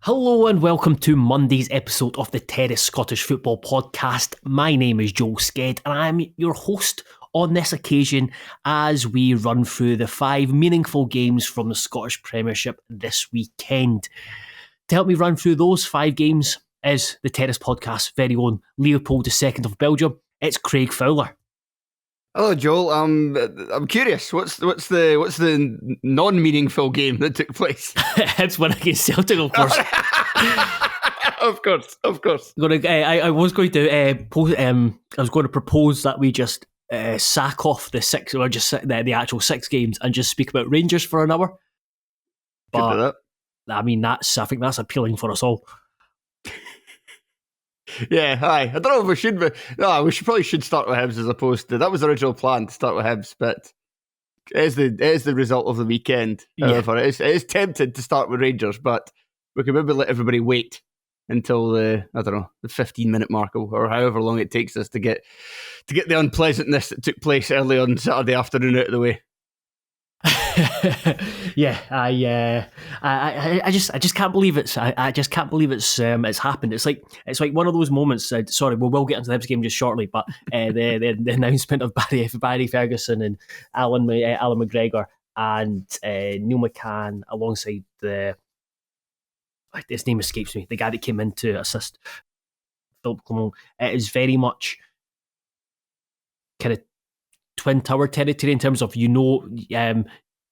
Hello and welcome to Monday's episode of the Terrace Scottish Football Podcast. My name is Joel Sked and I'm your host on this occasion as we run through the 5 meaningful games from the Scottish Premiership this weekend. To help me run through those 5 games is the Terrace Podcast's very own Leopold II of Belgium. It's Craig Fowler. Hello, Joel. I'm curious. What's the non-meaningful game that took place? Hibs win against Celtic, of course. Of course. I was going to propose that we just sack off the 6, or just the actual 6 games, and just speak about Rangers for an hour. But could do that. I mean, I think that's appealing for us all. Yeah, aye. I don't know if we should, but no, we probably should start with Hibs as opposed to that was the original plan to start with Hibs, but it is the result of the weekend. However, it is tempted to start with Rangers, but we could maybe let everybody wait until the 15-minute mark or however long it takes us to get the unpleasantness that took place early on Saturday afternoon out of the way. Yeah, I just can't believe it's it's happened. It's like one of those moments. Sorry, we will get into the Hibs game just shortly, but the announcement of Barry Ferguson and Alan McGregor and Neil McCann alongside his name escapes me, the guy that came in to assist Philip Clement. It is very much kind of Twin Tower territory in terms of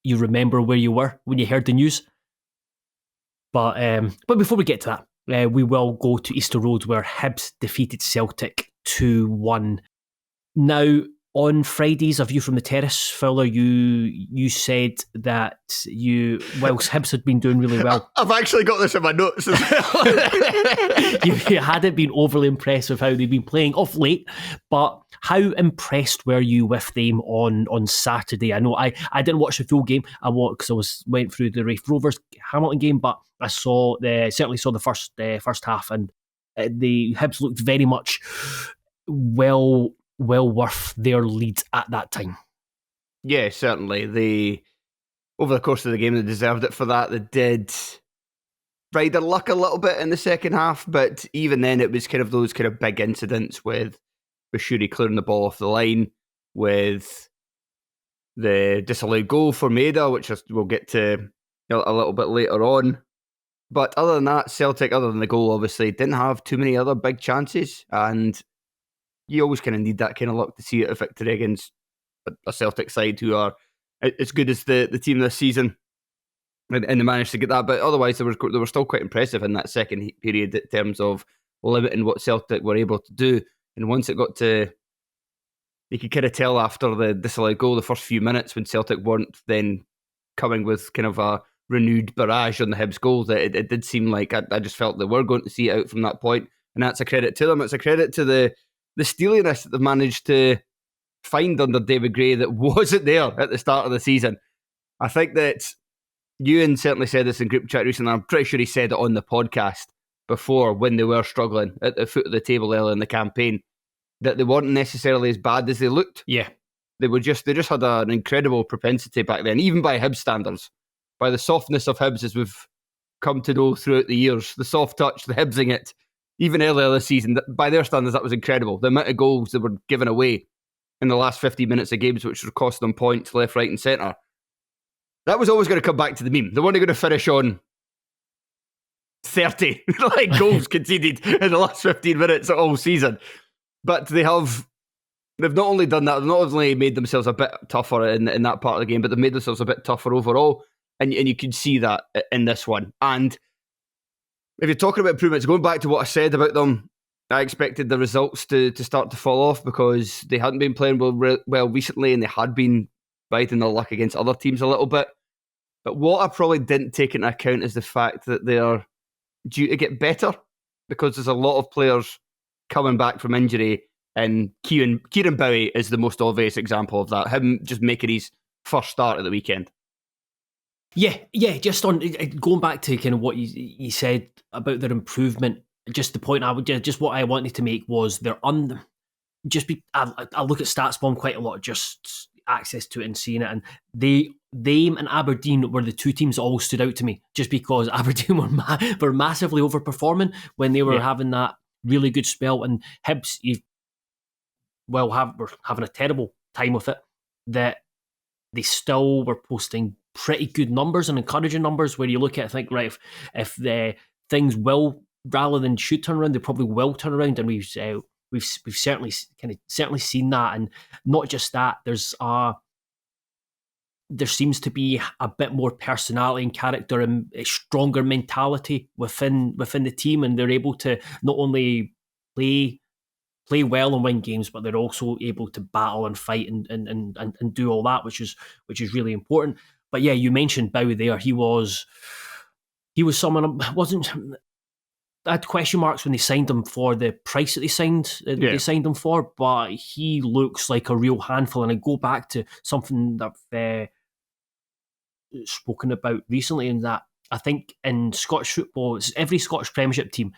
you remember where you were when you heard the news. But before we get to that, we will go to Easter Road where Hibs defeated Celtic 2-1. Now, on Friday's A View from the Terrace, Fowler, you said that whilst Hibs had been doing really well... I've actually got this in my notes as well. you hadn't been overly impressed with how they've been playing off late, but how impressed were you with them on Saturday? I know I didn't watch the full game. I went through the Raith Rovers Hamilton game, but I certainly saw the first half, and the Hibs looked very much well worth their lead at that time. Yeah, certainly. Over the course of the game, they deserved it for that. They did ride their luck a little bit in the second half, but even then it was kind of those kind of big incidents with Bashiri clearing the ball off the line, with the disallowed goal for Maeda, which we'll get to a little bit later on. But other than that, Celtic, other than the goal, obviously, didn't have too many other big chances, and you always kind of need that kind of luck to see it a victory against a Celtic side who are as good as the team this season, and they managed to get that. But otherwise, they were still quite impressive in that second period in terms of limiting what Celtic were able to do. And once it got to, you could kind of tell after the disallowed goal, the first few minutes when Celtic weren't then coming with kind of a renewed barrage on the Hibs goal, that it did seem like I just felt they were going to see it out from that point. And that's a credit to them. It's a credit to the steeliness that they've managed to find under David Gray that wasn't there at the start of the season. I think that Ewan certainly said this in group chat recently. I'm pretty sure he said it on the podcast before when they were struggling at the foot of the table early in the campaign, that they weren't necessarily as bad as they looked. Yeah. They just had an incredible propensity back then, even by Hibs standards, by the softness of Hibs as we've come to know throughout the years, the soft touch, the Hibsing it. Even earlier this season, by their standards, that was incredible. The amount of goals that were given away in the last 50 minutes of games, which were costing them points left, right and centre. That was always going to come back to the meme. They weren't going to finish on 30 goals conceded in the last 15 minutes of all season. But they've not only done that, they've not only made themselves a bit tougher in that part of the game, but they've made themselves a bit tougher overall. And you could see that in this one. And if you're talking about improvements, going back to what I said about them, I expected the results to start to fall off because they hadn't been playing well recently, and they had been riding their luck against other teams a little bit. But what I probably didn't take into account is the fact that they are due to get better, because there's a lot of players coming back from injury, and Kieran Bowie is the most obvious example of that. Him just making his first start at the weekend. Yeah. Just on going back to kind of what you said about their improvement. Just the point what I wanted to make was I look at StatsBomb quite a lot, just access to it and seeing it, and they them and Aberdeen were the two teams that all stood out to me, just because Aberdeen were massively overperforming when they were having that really good spell, and Hibs were having a terrible time with it. That they still were posting pretty good numbers and encouraging numbers, where you look at it and think, right, if the things will rather than should turn around, they probably will turn around, and we've certainly seen that. And not just that, there seems to be a bit more personality and character and a stronger mentality within the team, and they're able to not only play well and win games, but they're also able to battle and fight and do all that, which is really important. But yeah, you mentioned Bowie there. He was someone I had question marks when they signed him for the price that they signed him for, but he looks like a real handful. And I go back to something that I've spoken about recently, in that I think in Scottish football, it's every Scottish Premiership team,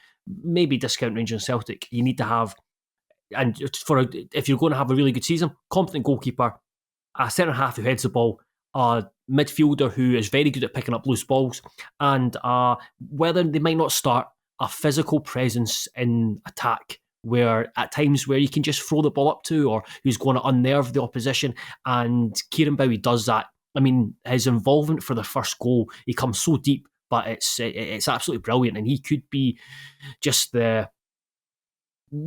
maybe discount Rangers and Celtic, you need to have, and if you're going to have a really good season, competent goalkeeper, a centre half who heads the ball, a midfielder who is very good at picking up loose balls, and whether they might not start, a physical presence in attack, where at times where you can just throw the ball up to, or who's going to unnerve the opposition. And Kieran Bowie does that. I mean, his involvement for the first goal, he comes so deep, but it's absolutely brilliant, and he could be just the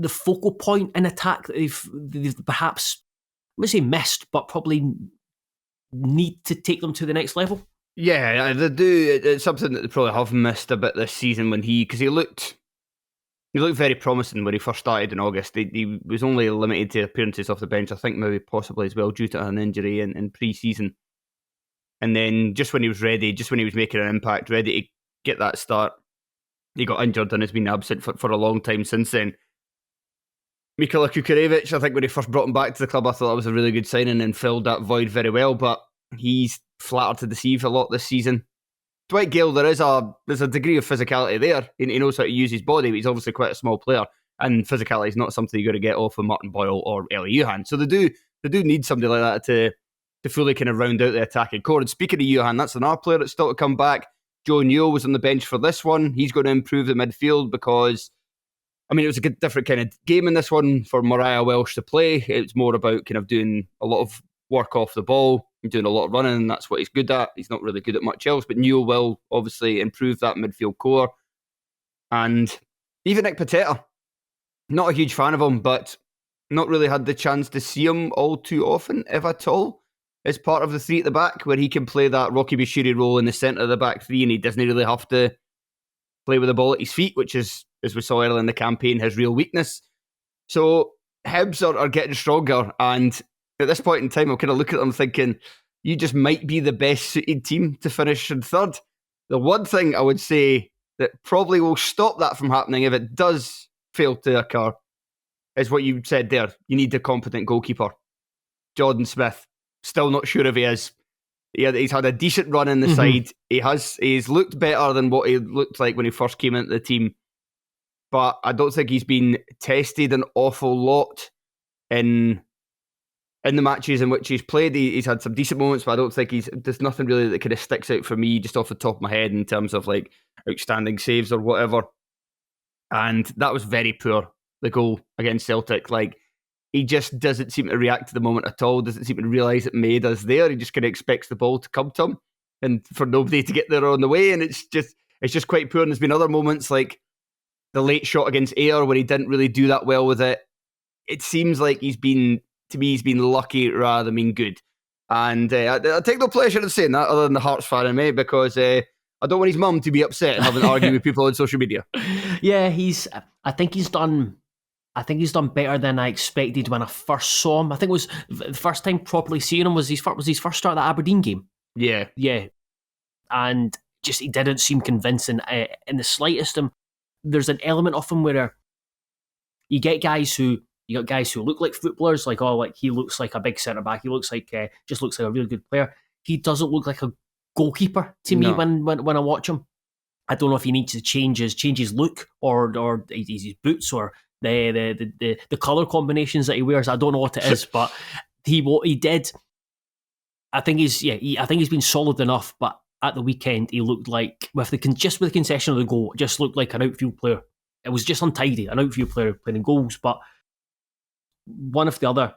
focal point in attack that they've perhaps, I wouldn't say missed, but probably need to take them to the next level. Yeah, they do. It's something that they probably have missed a bit this season, because he looked very promising when he first started in August. He was only limited to appearances off the bench, I think maybe possibly as well due to an injury in pre-season. And then just when he was ready, just when he was making an impact, ready to get that start, he got injured and has been absent for a long time since then. Mikola Kukarevic, I think when he first brought him back to the club, I thought that was a really good signing and filled that void very well, but he's flattered to deceive a lot this season. Dwight Gale, there's a degree of physicality there. He knows how to use his body, but he's obviously quite a small player, and physicality is not something you're going to get off of Martin Boyle or Ellie Johan. So they do need somebody like that to fully kind of round out the attacking core. And speaking of Johan, that's another player that's still to come back. Joe Newell was on the bench for this one. He's going to improve the midfield because, I mean, it was a different kind of game in this one for Mariah Welsh to play. It was more about kind of doing a lot of work off the ball and doing a lot of running, and that's what he's good at. He's not really good at much else, but Newell will obviously improve that midfield core. And even Nick Pateta, not a huge fan of him, but not really had the chance to see him all too often, if at all, as part of the three at the back, where he can play that Rocky Bashiri role in the centre of the back three, and he doesn't really have to play with the ball at his feet, which is, as we saw earlier in the campaign, his real weakness. So Hibs are getting stronger, and at this point in time, I'm kind of looking at them thinking, you just might be the best suited team to finish in third. The one thing I would say that probably will stop that from happening if it does fail to occur is what you said there. You need a competent goalkeeper. Jordan Smith, still not sure if he is. He's had a decent run in the side. He's looked better than what he looked like when he first came into the team. But I don't think he's been tested an awful lot in the matches in which he's played. He's had some decent moments, but I don't think there's nothing really that kind of sticks out for me just off the top of my head in terms of like outstanding saves or whatever. And that was very poor, the goal against Celtic. Like, he just doesn't seem to react to the moment at all, doesn't seem to realise that Maeda's there. He just kind of expects the ball to come to him and for nobody to get there on the way. And it's just quite poor. And there's been other moments like the late shot against Ayr where he didn't really do that well with it. It seems like he's been lucky rather than being good. And I take no pleasure in saying that, other than the Hearts fan in me, because I don't want his mum to be upset and having to argue with people on social media. Yeah, I think he's done better than I expected when I first saw him. I think it was the first time properly seeing him was his first start at that Aberdeen game. Yeah. And just he didn't seem convincing in the slightest. There's an element of him where you got guys who look like footballers, like he looks like a big centre back. He looks like a really good player. He doesn't look like a goalkeeper to me when I watch him. I don't know if he needs to change his look or his boots or the colour combinations that he wears. I don't know what it is, but he did. I think he's been solid enough, but at the weekend he looked like, with the concession of the goal, just looked like an outfield player. It was just untidy, an outfield player playing goals. But one of the other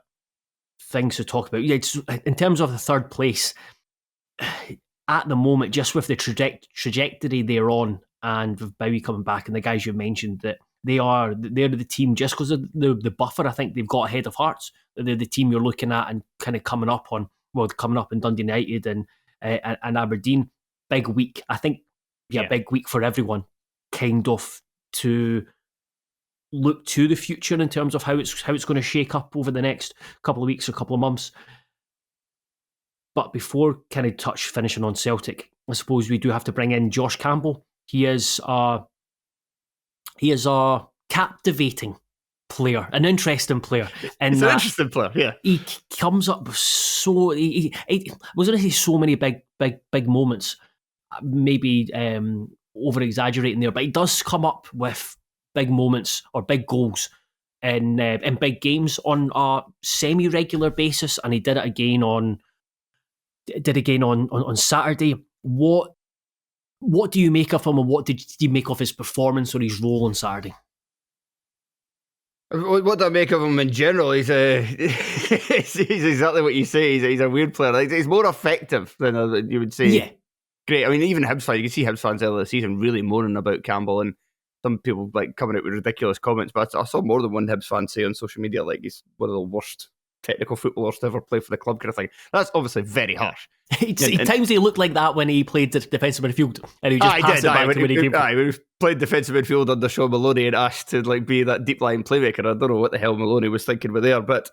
things to talk about, in terms of the third place, at the moment, just with the trajectory they're on, and with Bowie coming back and the guys you mentioned, that they're the team, just because of the buffer I think they've got ahead of Hearts. They're the team you're looking at and kind of coming up in Dundee United and Aberdeen. Big week, I think. Big week for everyone, kind of, to look to the future in terms of how it's going to shake up over the next couple of weeks or couple of months. But before kind of finishing on Celtic, I suppose we do have to bring in Josh Campbell. He is a captivating player, an interesting player. He's an interesting player, yeah. He comes up with so many big moments, maybe over exaggerating there, but he does come up with big moments or big goals in big games on a semi-regular basis, and he did it again on Saturday. What do you make of him, and what did you make of his performance or his role on Saturday? What do I make of him in general? He's exactly what you say. He's a weird player. He's more effective than you would say. Yeah. Great. I mean, even Hibs fans, you can see Hibs fans earlier this season really moaning about Campbell, and some people like coming out with ridiculous comments. But I saw more than one Hibs fan say on social media like he's one of the worst technical footballers to ever play for the club, kind of thing. That's obviously very harsh. Times he looked like that when he played the defensive midfield, and he just passed it back to when he came. When he played defensive midfield under Sean Maloney and asked to like be that deep line playmaker. I don't know what the hell Maloney was thinking with there, but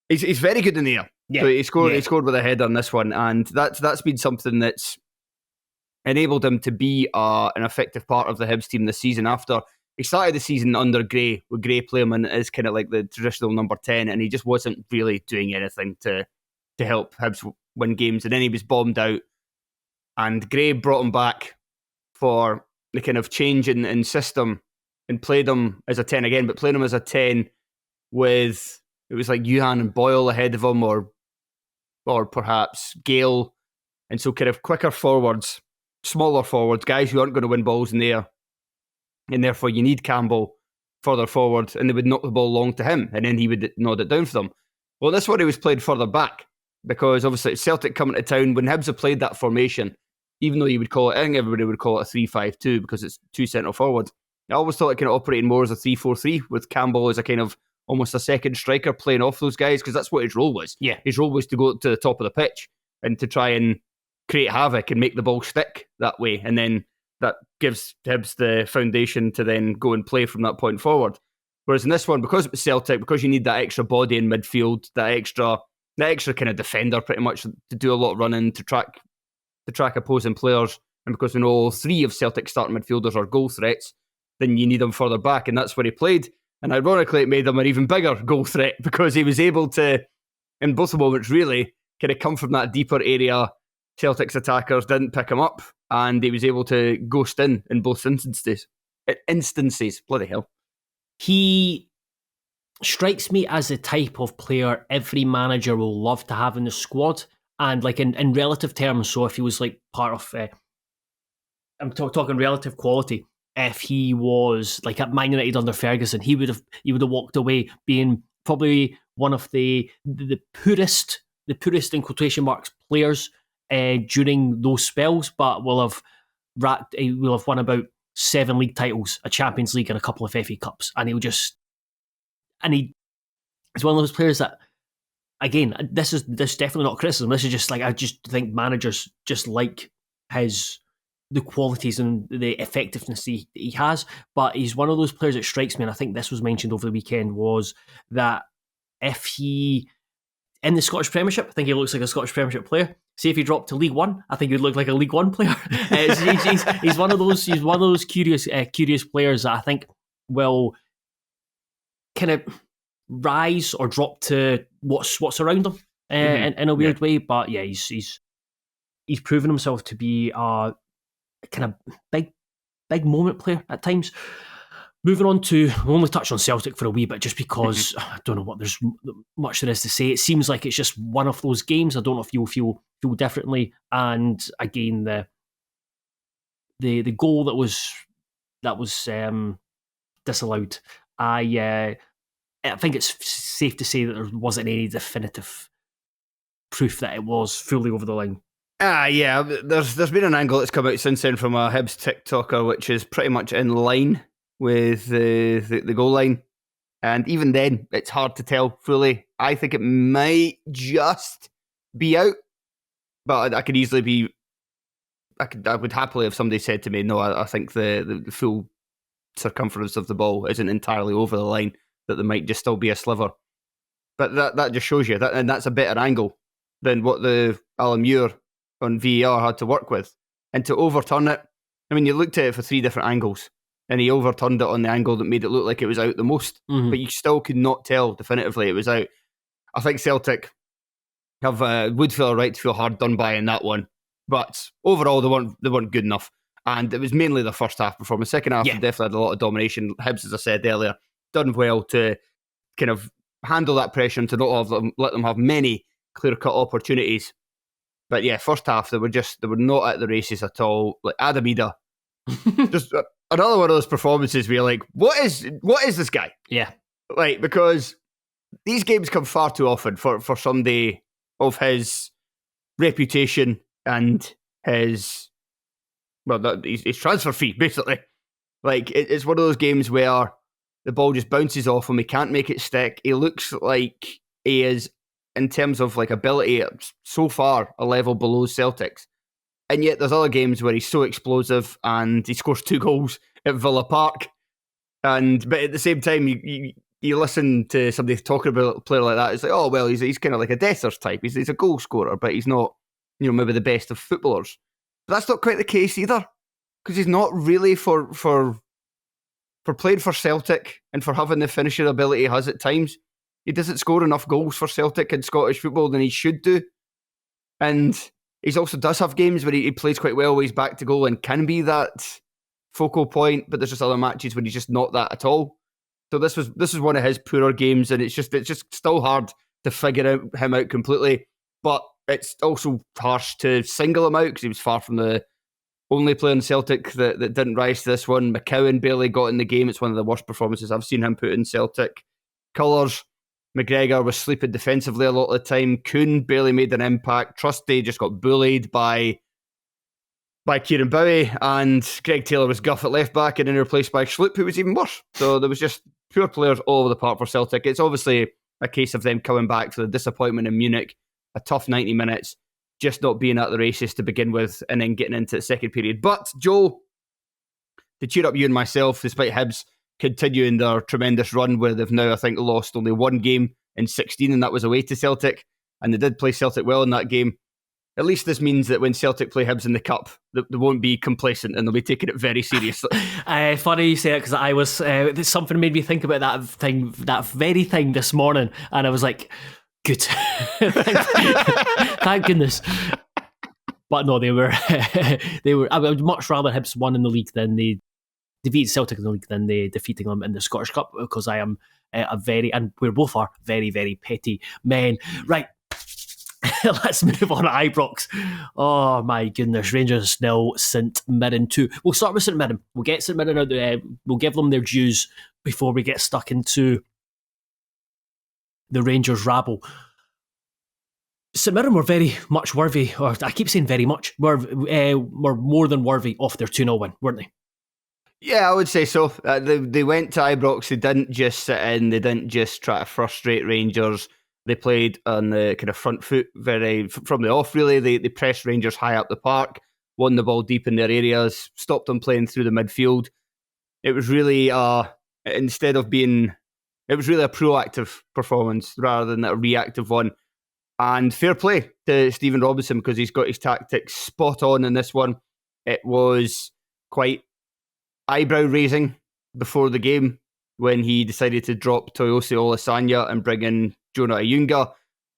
he's very good in the air. Yeah. So he scored with a header on this one, and that's been something that's enabled him to be an effective part of the Hibs team this season. After he started the season under Gray, with Gray playing him as kind of like the traditional number 10, and he just wasn't really doing anything to help Hibs win games. And then he was bombed out, and Gray brought him back for the kind of change in system and played him as a 10 again, but played him as a 10 with, it was like Johan and Boyle ahead of him, or perhaps Gale, and so kind of quicker forwards, smaller forwards, guys who aren't going to win balls in the air, and therefore you need Campbell further forward, and they would knock the ball long to him, and then he would nod it down for them. Well, this one he was played further back, because obviously it's Celtic coming to town. When Hibs have played that formation, even though you would call it, I think everybody would call it a 3-5-2 because it's two central forwards. I always thought it kind of operating more as a 3-4-3 with Campbell as a kind of almost a second striker playing off those guys, because that's what his role was. Yeah, his role was to go to the top of the pitch and to try and create havoc and make the ball stick that way, and then that gives Hibs the foundation to then go and play from that point forward. Whereas in this one, because it was Celtic, because you need that extra body in midfield, that extra kind of defender pretty much to do a lot of running, to track opposing players, and because we know all three of Celtic starting midfielders are goal threats, then you need them further back, and that's where he played. And ironically, it made him an even bigger goal threat, because he was able to, in both the moments really, kind of come from that deeper area. Celtic's attackers didn't pick him up, and he was able to ghost in both instances. Bloody hell. He strikes me as the type of player every manager will love to have in the squad, and like in relative terms. So if he was like part of, I'm talking relative quality. If he was like at Man United under Ferguson, he would have walked away being probably one of the poorest in quotation marks players during those spells, but will have won about 7 league titles, a Champions League, and a couple of FA Cups, and he's one of those players that, again, this is definitely not criticism. This is just like, I just think managers just like the qualities and the effectiveness he has, but he's one of those players that strikes me, and I think this was mentioned over the weekend, was that if he, in the Scottish Premiership, I think he looks like a Scottish Premiership player. See, if he dropped to League One, I think he'd look like a League One player. He's one of those curious players that I think will kind of rise or drop to what's around him in a weird way. But yeah, he's proven himself to be a kind of big moment player at times. Moving on to, we'll only touch on Celtic for a wee bit just because I don't know what there's much there is to say. It seems like it's just one of those games. I don't know if you'll feel differently. And again, the goal that was disallowed. I think it's safe to say that there wasn't any definitive proof that it was fully over the line. Yeah, there's been an angle that's come out since then from a Hibs TikToker, which is pretty much in line with the goal line. And even then, it's hard to tell fully. I think it might just be out, but I could easily be... I would happily have somebody said to me, no, I think the full circumference of the ball isn't entirely over the line, that there might just still be a sliver. But that just shows you, and that's a better angle than what the Alan Muir on VAR had to work with. And to overturn it, I mean, you looked at it for 3 different angles, and he overturned it on the angle that made it look like it was out the most, but you still could not tell definitively it was out. I think Celtic would feel right to feel hard done by in that one, but overall they weren't good enough, and it was mainly the first half performance. Second half, they definitely had a lot of domination. Hibs, as I said earlier, done well to kind of handle that pressure and to not let them have many clear-cut opportunities. But yeah, first half they were not at the races at all. Like Adamida, just another one of those performances where you're like, what is this guy? Yeah, like, because these games come far too often for somebody of his reputation and his transfer fee, basically. Like, it's one of those games where the ball just bounces off him. He can't make it stick. He looks like he is, in terms of like ability, so far a level below Celtic's. And yet there's other games where he's so explosive and he scores 2 goals at Villa Park. But at the same time, you listen to somebody talking about a player like that, it's like, oh, well, he's kind of like a Dessers type. He's a goal scorer, but he's not, maybe the best of footballers. But that's not quite the case either, because he's not really for playing for Celtic and for having the finishing ability he has at times. He doesn't score enough goals for Celtic in Scottish football than he should do. And he also does have games where he plays quite well, where he's back to goal and can be that focal point, but there's just other matches when he's just not that at all. So this is one of his poorer games, and it's just still hard to figure him out completely. But it's also harsh to single him out because he was far from the only player in Celtic that didn't rise to this one. McCowan barely got in the game. It's one of the worst performances I've seen him put in Celtic colours. McGregor was sleeping defensively a lot of the time. Kuhn barely made an impact. Trusty just got bullied by Kieran Bowie, and Greg Taylor was guff at left back and then replaced by Schlupp, who was even worse. So there was just poor players all over the park for Celtic. It's obviously a case of them coming back for the disappointment in Munich, a tough 90 minutes, just not being at the races to begin with, and then getting into the second period. But, Joe, to cheer up you and myself, despite Hibs continuing their tremendous run where they've now, I think, lost only 1 game in 16, and that was away to Celtic, and they did play Celtic well in that game. At least this means that when Celtic play Hibs in the Cup, they won't be complacent and they'll be taking it very seriously. Funny you say that, because I was something made me think about that very thing this morning, and I was like, good. Thank goodness. But no, they were. I would much rather Hibs won in the league than they defeated Celtic in the league than they defeating them in the Scottish Cup, because I am and we both are very, very petty men. Right. Let's move on to Ibrox. Oh my goodness, Rangers 0, St Mirren 2. We'll start with St Mirren. We'll get St Mirren out there. We'll give them their dues before we get stuck into the Rangers rabble. St Mirren were very much worthy, or I keep saying very much, were more than worthy of their 2-0 win, weren't they? Yeah, I would say so. They went to Ibrox. They didn't just sit in. They didn't just try to frustrate Rangers. They played on the kind of front foot very from the off, really. They pressed Rangers high up the park, won the ball deep in their areas, stopped them playing through the midfield. It was really, instead of being, it was really a proactive performance rather than a reactive one. And fair play to Stephen Robinson, because he's got his tactics spot on in this one. It was quite eyebrow-raising before the game when he decided to drop Toyosi Olasanya and bring in Jonah Ayunga.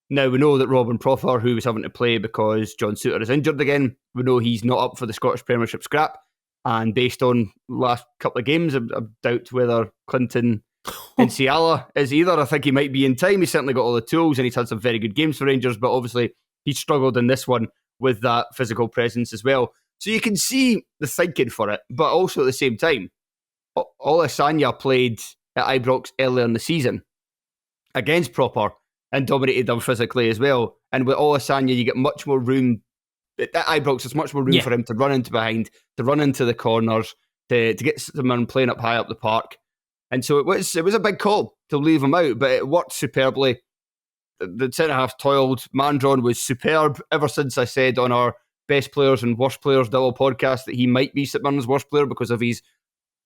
Now, we know that Robin Proffer, who was having to play because John Souttar is injured again, we know he's not up for the Scottish Premiership scrap. And based on last couple of games, I doubt whether Clinton Nsiala is either. I think he might be in time. He's certainly got all the tools and he's had some very good games for Rangers, but obviously he struggled in this one with that physical presence as well. So you can see the thinking for it, but also at the same time, Olasanya played at Ibrox earlier in the season against Proper and dominated them physically as well. And with Olasanya, you get much more room. At Ibrox, there's much more room for him to run into behind, to run into the corners, to get someone playing up high up the park. And so it was a big call to leave him out, but it worked superbly. The centre-half toiled. Mandron was superb ever since I said on our Best Players and Worst Players double podcast that he might be St Mirren's worst player because of his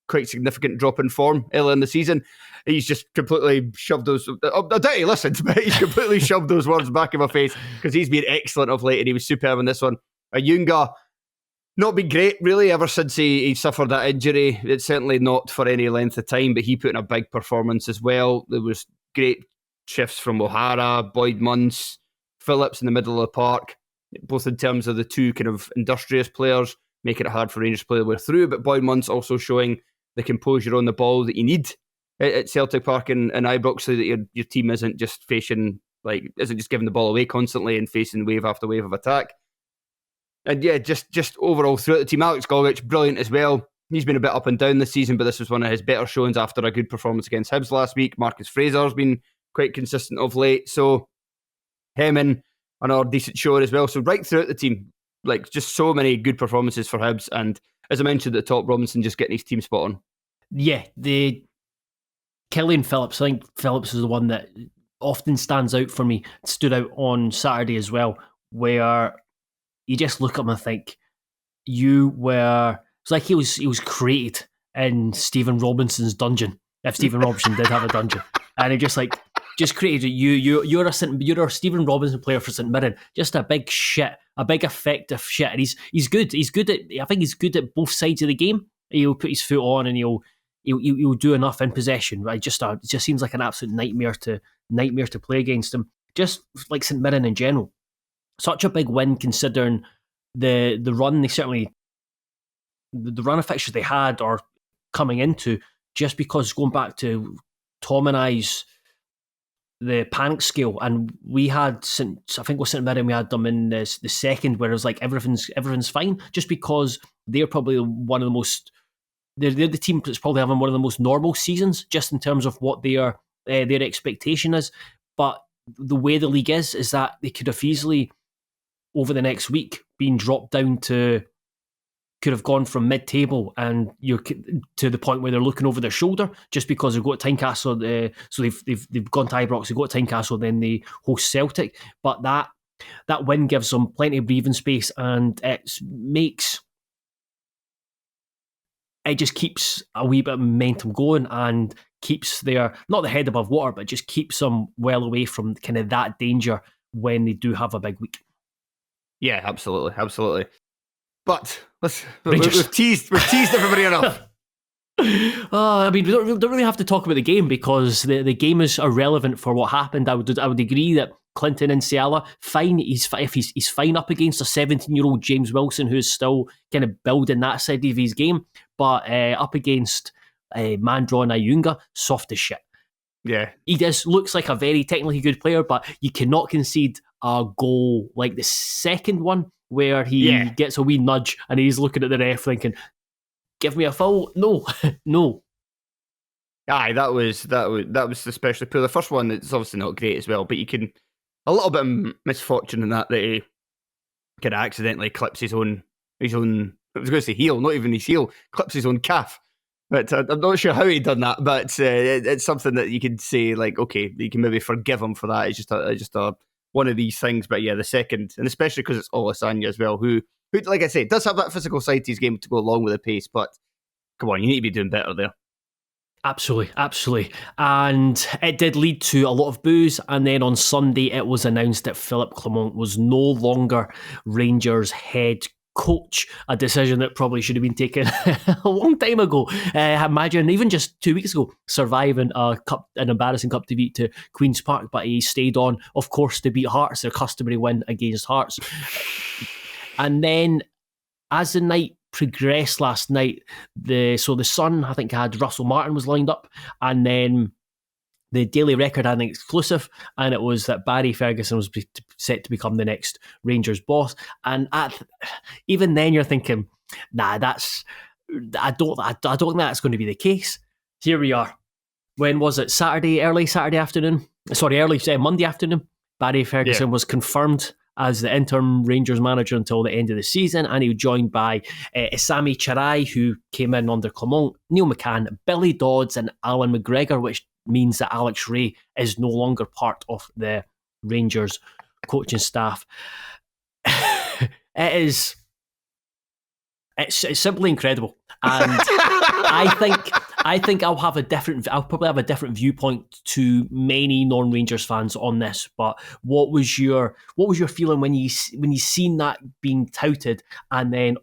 quite significant drop in form early in the season. He's just completely shoved those... I doubt he listened, but he's completely shoved those words back in my face because he's been excellent of late and he was superb in this one. Ayunga, not been great really ever since he suffered that injury. It's certainly not for any length of time, but he put in a big performance as well. There was great shifts from O'Hara, Boyd Munce, Phillips in the middle of the park, both in terms of the two kind of industrious players, making it hard for Rangers to play their way through, but Boyd Munce also showing the composure on the ball that you need at Celtic Park and Ibrox so that your team isn't just giving the ball away constantly and facing wave after wave of attack. And yeah, just overall throughout the team, Alex Gogic, brilliant as well. He's been a bit up and down this season, but this was one of his better showings after a good performance against Hibs last week. Marcus Fraser's been quite consistent of late, so him and another decent show as well. So right throughout the team, like just so many good performances for Hibs, and as I mentioned at the top, Robinson just getting his team spot on. Yeah, Killian Phillips, I think Phillips is the one that often stands out for me. It stood out on Saturday as well, where you just look at him and think, it's like he was created in Stephen Robinson's dungeon, if Stephen Robinson did have a dungeon. And he just created you're a Stephen Robinson player for St Mirren, just a big effective shit. And he's good. I think he's good at both sides of the game. He'll put his foot on and he'll do enough in possession. Right? It just seems like an absolute nightmare to play against him. Just like St Mirren in general. Such a big win considering the run the run of fixtures they had or coming into, just because going back to Tom and I's the panic scale, and we had St Mirren, we had them in the second where it was like everything's fine, just because they're probably one of the most they're the team that's probably having one of the most normal seasons just in terms of what their expectation is. But the way the league is that they could have easily over the next week been dropped down could have gone from mid-table and you're to the point where they're looking over their shoulder just because they've got Tynecastle. So they've gone to Ibrox, they've got Tynecastle, then they host Celtic. But that win gives them plenty of breathing space, and it just keeps a wee bit of momentum going and keeps not the head above water, but just keeps them well away from kind of that danger when they do have a big week. Yeah, absolutely. But we've teased everybody enough. I mean, we don't really have to talk about the game because the game is irrelevant for what happened. I would agree that Clinton Nsiala, fine. He's fine up against a 17-year-old James Wilson who's still kind of building that side of his game, but up against Mandron Ayunga, soft as shit. Yeah, he looks like a very technically good player, but you cannot concede a goal like the second one where he gets a wee nudge and he's looking at the ref thinking, give me a foul. No. Aye, that was especially poor. The first one, it's obviously not great as well, but you can a little bit of misfortune in that he kind of accidentally clips his own I was going to say heel, not even his heel, clips his own calf. But I'm not sure how he done that, but it's something that you could say, like, okay, you can maybe forgive him for that. It's just a one of these things. But yeah, the second, and especially because it's Olasanya as well, who, like I say, does have that physical side to his game to go along with the pace. But come on, you need to be doing better there. Absolutely. And it did lead to a lot of boos. And then on Sunday, it was announced that Philippe Clement was no longer Rangers' head coach, a decision that probably should have been taken a long time ago. Imagine, even just 2 weeks ago, surviving an embarrassing cup defeat to Queen's Park, but he stayed on, of course, to beat Hearts, their customary win against Hearts. And then, as the night progressed last night. The Sun, I think, had Russell Martin was lined up, and then the Daily Record had an exclusive, and it was that Barry Ferguson was set to become the next Rangers boss. And even then, you're thinking, nah, I don't think that's going to be the case. Here we are. When was it? Early Saturday afternoon? Early Monday afternoon. Barry Ferguson was confirmed as the interim Rangers manager until the end of the season, and he was joined by Isami Chirai, who came in under Clement, Neil McCann, Billy Dodds, and Alan McGregor, which means that Alex Rae is no longer part of the Rangers coaching staff. It's simply incredible, and I think I'll probably have a different viewpoint to many non-Rangers fans on this. But what was your feeling when you seen that being touted, and then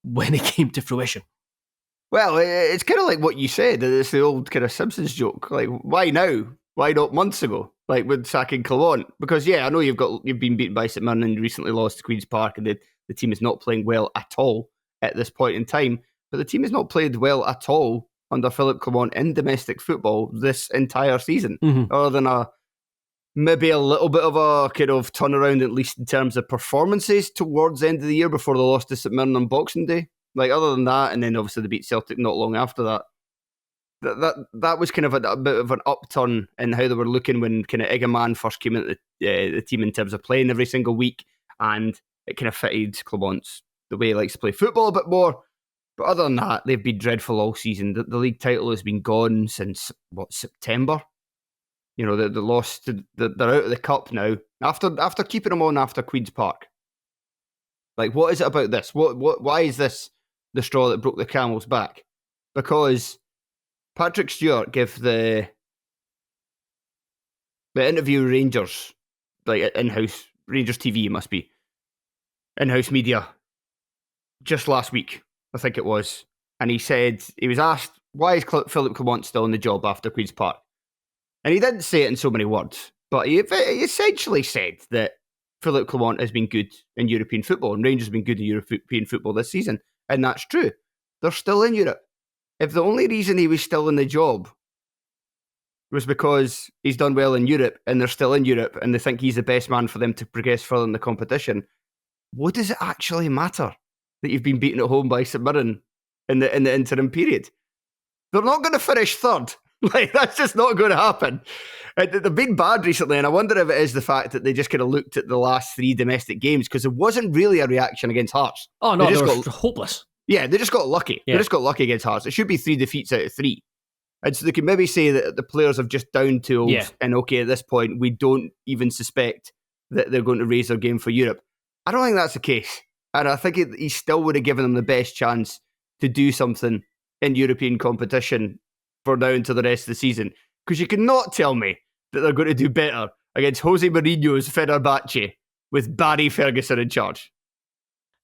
when it came to fruition? Well, it's kind of like what you said. It's the old kind of Simpsons joke. Like, why now? Why not months ago? Like with sacking Clement? Because I know you've been beaten by St Mirren and recently lost to Queen's Park, and the team is not playing well at all at this point in time. But the team has not played well at all under Philippe Clement in domestic football this entire season, other than maybe a little bit of a kind of turnaround, at least in terms of performances towards the end of the year before they lost to St Mirren on Boxing Day. Like, other than that, and then obviously they beat Celtic not long after that. That was kind of a bit of an upturn in how they were looking when kind of Egeman first came into the team in terms of playing every single week, and it kind of fitted Clement's the way he likes to play football a bit more. But other than that, they've been dreadful all season. The league title has been gone since, September? They lost. They're out of the cup now. After keeping them on after Queen's Park. Like, what is it about this? Why is this the straw that broke the camel's back? Because Patrick Stewart gave the interview Rangers, like in-house, Rangers TV it must be, in-house media, just last week, I think it was. And he said, he was asked, why is Philippe Clement still in the job after Queen's Park? And he didn't say it in so many words, but he essentially said that Philippe Clement has been good in European football, and Rangers have been good in European football this season. And that's true. They're still in Europe. If the only reason he was still in the job was because he's done well in Europe and they're still in Europe and they think he's the best man for them to progress further in the competition, what does it actually matter that you've been beaten at home by St Mirren in the interim period? They're not going to finish third. Like, that's just not going to happen. They've been bad recently, and I wonder if it is the fact that they just kind of looked at the last 3 domestic games, because it wasn't really a reaction against Hearts. Oh, no, they were hopeless. Yeah, they just got lucky. Yeah. They just got lucky against Hearts. It should be 3 defeats out of 3. And so they can maybe say that the players have just down tools, and okay, at this point, we don't even suspect that they're going to raise their game for Europe. I don't think that's the case. And I think he still would have given them the best chance to do something in European competition for now until the rest of the season. Because you cannot tell me that they're going to do better against Jose Mourinho's Fenerbahce with Barry Ferguson in charge.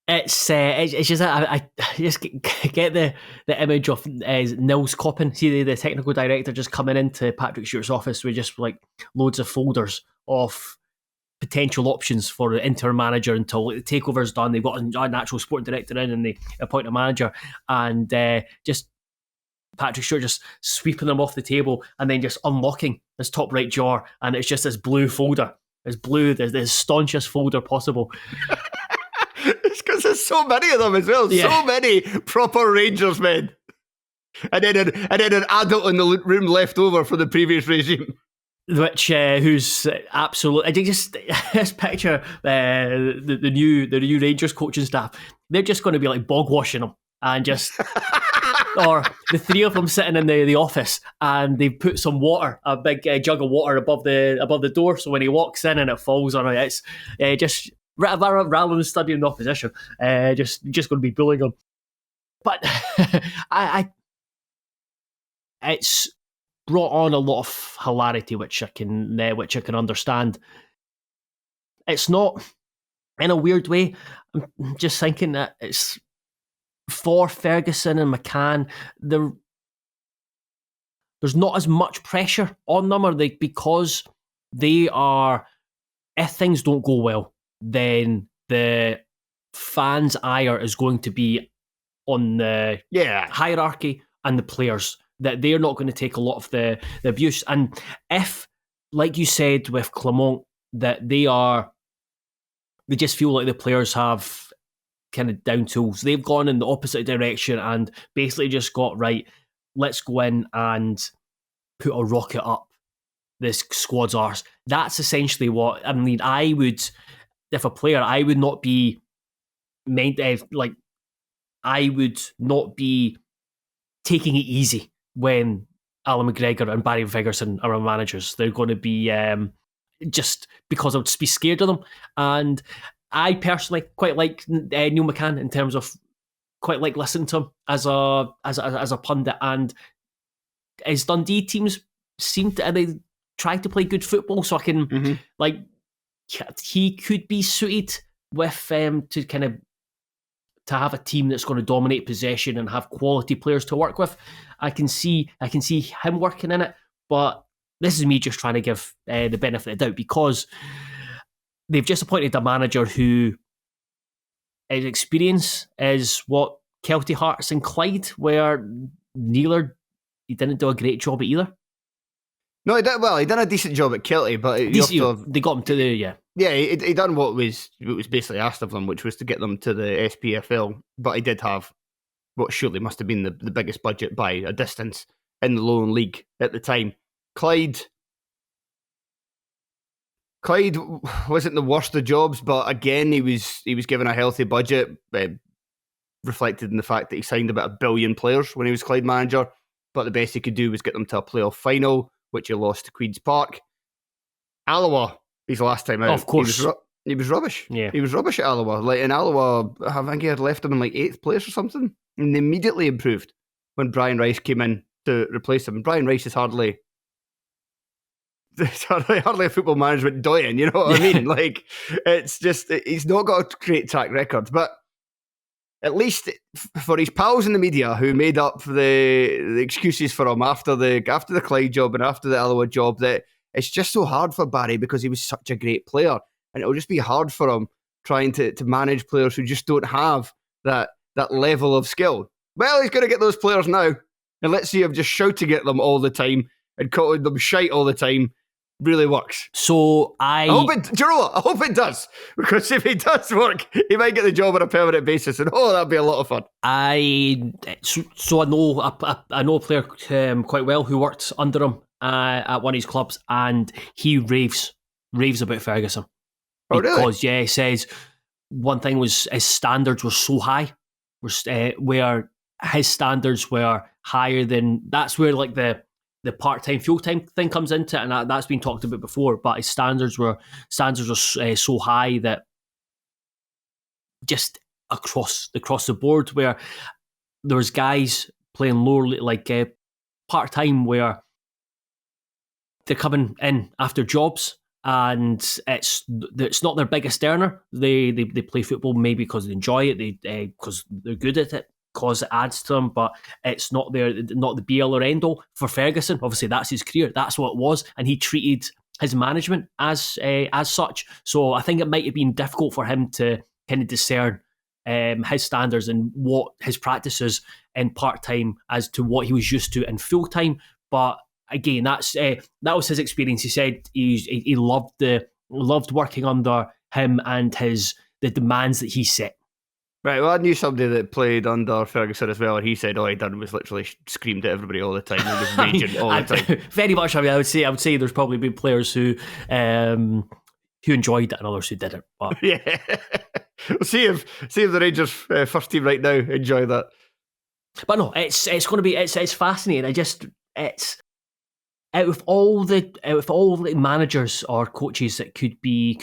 It's just I just get the image of Nils Koppen, see the technical director, just coming into Patrick Stewart's office with just like loads of folders of potential options for the interim manager until the takeover's done. They've got an actual sporting director in, and they appoint a manager, and just Patrick Stewart just sweeping them off the table and then just unlocking his top right drawer, and it's just this blue folder. It's blue, there's the staunchest folder possible. It's because there's so many of them as well. Yeah. So many proper Rangers men. And then an adult in the room left over for the previous regime. Which who's absolutely, I just picture the new Rangers coaching staff. They're just going to be like bog washing them, and just or the 3 of them sitting in the office, and they put some water, a big jug of water above the door, so when he walks in and it falls on it, it's just rather than studying the opposition, just going to be bullying them. But it's brought on a lot of hilarity, which I can understand. It's not in a weird way. I'm just thinking that it's for Ferguson and McCann. There's not as much pressure on them, because they are. If things don't go well, then the fans' ire is going to be on the hierarchy and the players, that they're not going to take a lot of the abuse. And if, like you said with Clermont, that they just feel like the players have kind of down tools, they've gone in the opposite direction and basically just got, right, let's go in and put a rocket up this squad's arse. That's essentially what I mean. I would, if a player, I would not be I would not be taking it easy when Alan McGregor and Barry Ferguson are our managers. They're going to be just because I would just be scared of them. And I personally quite like Neil McCann in terms of quite like listening to him as a pundit. And his Dundee teams seem to they try to play good football, so I can he could be suited with to kind of to have a team that's going to dominate possession and have quality players to work with. I can see him working in it, but this is me just trying to give the benefit of the doubt, because they've just appointed a manager who his experience is what Celtic, Hearts and Clyde, where Nealer, he didn't do a great job at either. No, he did. Well, he done a decent job at Kilty, but they got him to the he done what was basically asked of them, which was to get them to the SPFL. But he did have what surely must have been the biggest budget by a distance in the Lowland League at the time. Clyde wasn't the worst of jobs, but again, he was given a healthy budget, reflected in the fact that he signed about 1 billion players when he was Clyde manager. But the best he could do was get them to a playoff final, which he lost to Queen's Park. Alloa, his last time out. Of course. He was rubbish. Yeah. He was rubbish at Alloa. Like in Alloa, I think he had left him in like 8th place or something. And they immediately improved when Brian Rice came in to replace him. And Brian Rice is hardly a football management doyen, you know what I mean? Like, it's just, he's not got a great track record. But at least for his pals in the media who made up the excuses for him after the Clyde job and after the Alloa job, that it's just so hard for Barry because he was such a great player, and it'll just be hard for him trying to manage players who just don't have that level of skill. Well, he's going to get those players now, and let's see him just shouting at them all the time and calling them shite all the time really works. So do you know what? I hope it does, because if it does work, he might get the job on a permanent basis, and that'd be a lot of fun. I know a player quite well who worked under him at one of his clubs, and he raves about Ferguson. Because really? He says one thing was his standards were so high, where his standards were higher than, that's where like the part-time, full-time thing comes into it, and that's been talked about before, but his standards were so high that just across the board, where there was guys playing lower, like part-time, where they're coming in after jobs and it's not their biggest earner. They play football maybe because they enjoy it, because they're good at it, because it adds to them, but it's not the be all or end all. For Ferguson, obviously that's his career, that's what it was, and he treated his management as such. So I think it might have been difficult for him to kind of discern his standards and what his practices in part-time as to what he was used to in full-time. But again, that was his experience. He said he loved working under him and the demands that he set. Right, well, I knew somebody that played under Ferguson as well, and he said all he done was literally screamed at everybody all the time. He was raging all the time. Very much. I mean, I would say there's probably been players who enjoyed it and others who didn't. But yeah, we'll see if the Rangers first team right now enjoy that. But no, it's going to be it's fascinating. It's out of all the managers or coaches that could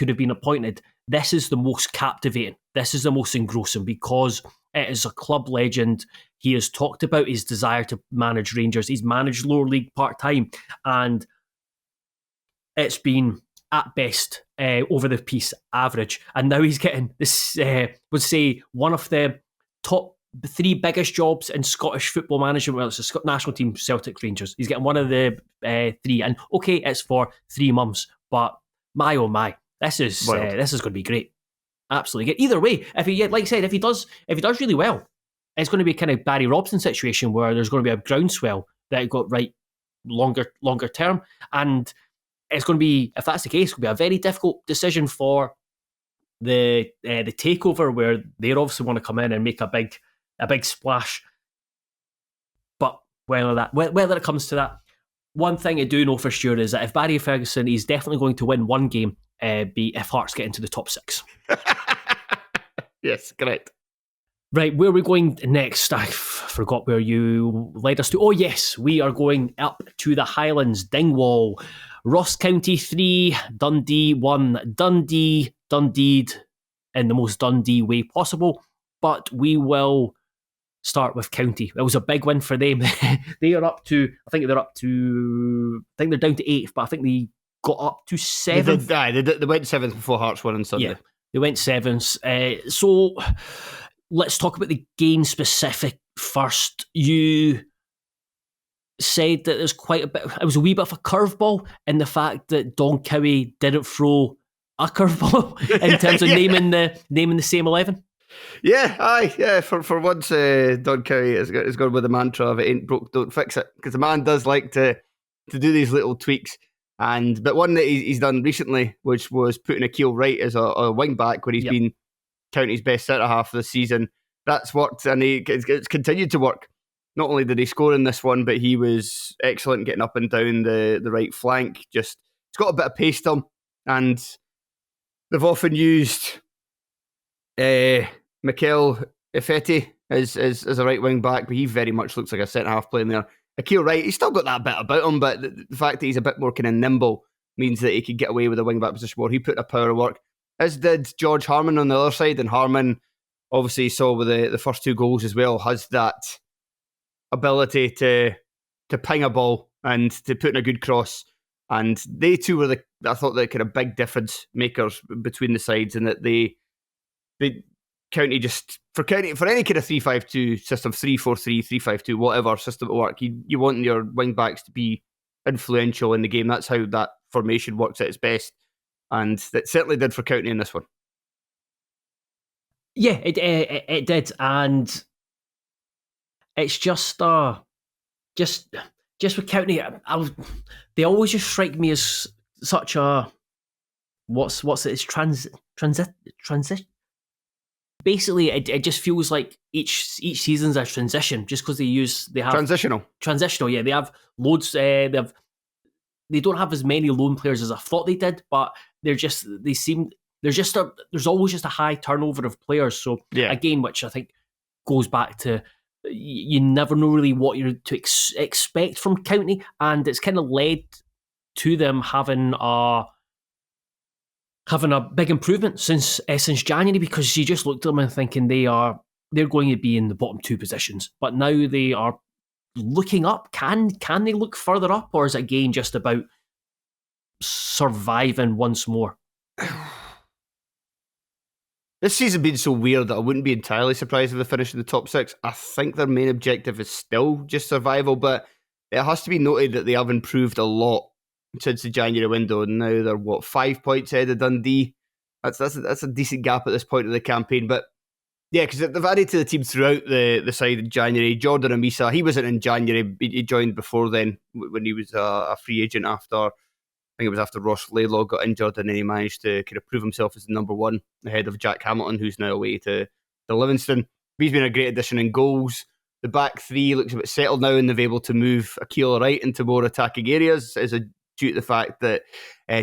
have been appointed, this is the most captivating. This is the most engrossing, because it is a club legend. He has talked about his desire to manage Rangers. He's managed lower league part-time, and it's been at best over the piece average. And now he's getting this, would say, one of the top 3 biggest jobs in Scottish football management. Well, it's the national team, Celtic, Rangers. He's getting one of the 3, and okay, it's for 3 months, but my oh my, this is going to be great. Absolutely. Either way, if he does really well, it's going to be kind of Barry Robson situation where there's going to be a groundswell that got right longer term, and it's going to be, if that's the case, it's going to be a very difficult decision for the takeover, where they obviously want to come in and make a big splash. But whether it comes to that, one thing I do know for sure is that if Barry Ferguson, he's definitely going to win one game, be if Hearts get into the top 6. Yes, correct. Right, where are we going next? I forgot where you led us to. Oh yes, we are going up to the Highlands, Dingwall. Ross County 3, Dundee 1. Dundee in the most Dundee way possible, but we will start with County. It was a big win for them. They are up to, I think they're down to 8th, but I think they got up to 7th. They went 7th before Hearts won on Sunday. Yeah, they went 7th. So let's talk about the game specific first. You said that there's it was a wee bit of a curveball in the fact that Don Cowie didn't throw a curveball in terms of naming the same 11. Yeah, aye, yeah. For once, Don Cowie has gone with the mantra of "It ain't broke, don't fix it," because the man does like to do these little tweaks. But one that he's done recently, which was putting Akil Wright as a wing back, where he's been County's best centre half of the season. That's worked, and it's continued to work. Not only did he score in this one, but he was excellent getting up and down the right flank. Just he's got a bit of pace to him, and they've often used Mikel Ifeti as a right wing back, but he very much looks like a centre half playing there. Akil Wright, he's still got that bit about him, but the fact that he's a bit more kind of nimble means that he could get away with a wing back position more. He put a power of work, as did George Harman on the other side, and Harman, obviously, saw with the first 2 goals as well, has that ability to ping a ball and to put in a good cross. And they two were I thought the kind of big difference makers between the sides, and that they County just for any kind of 3-5-2 system, 3-4-3, 3-5-2, whatever system to work, you want your wing backs to be influential in the game. That's how that formation works at its best, and that certainly did for County in this one. Yeah, it did, and it's just with County, they always just strike me as such a it's transition. Basically, it just feels like each season's a transition, just because they have transitional. Yeah, they have loads. They don't have as many loan players as I thought they did, but there's always just a high turnover of players. So again, which I think goes back to you never know really what you're to expect from County, and it's kind of led to them having a big improvement since January, because you just looked at them and thinking they're going to be in the bottom 2 positions, but now they are looking up. Can they look further up, or is it again just about surviving once more? This season been so weird that I wouldn't be entirely surprised if they finish in the top 6. I think their main objective is still just survival, but it has to be noted that they have improved a lot since the January window, and now they're 5 points ahead of Dundee. That's a decent gap at this point of the campaign, but yeah, because they've added to the team throughout the side in January. Jordan Amisa, he wasn't in January, he joined before then when he was a free agent after Ross Laylaw got injured, and then he managed to kind of prove himself as the number 1 ahead of Jack Hamilton, who's now away to Livingston. He's been a great addition in goals. The back 3 looks a bit settled now, and they've been able to move Akil Wright into more attacking areas due to the fact that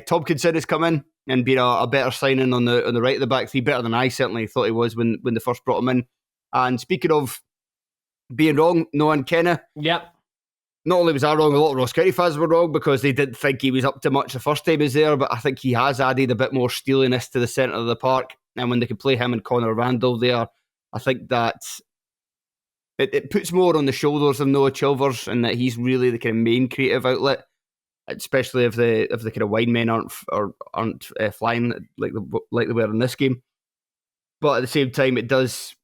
Tompkinson has come in and been a better signing on the right of the back 3, better than I certainly thought he was when they first brought him in. And speaking of being wrong, Noah Kenna. Yep. Not only was I wrong, a lot of Ross County fans were wrong because they didn't think he was up to much the first time he was there, but I think he has added a bit more steeliness to the centre of the park. And when they can play him and Connor Randall there, I think that it puts more on the shoulders of Noah Chilvers, and that he's really the kind of main creative outlet, especially if the kind of wine men aren't flying like they were in this game. But at the same time, it does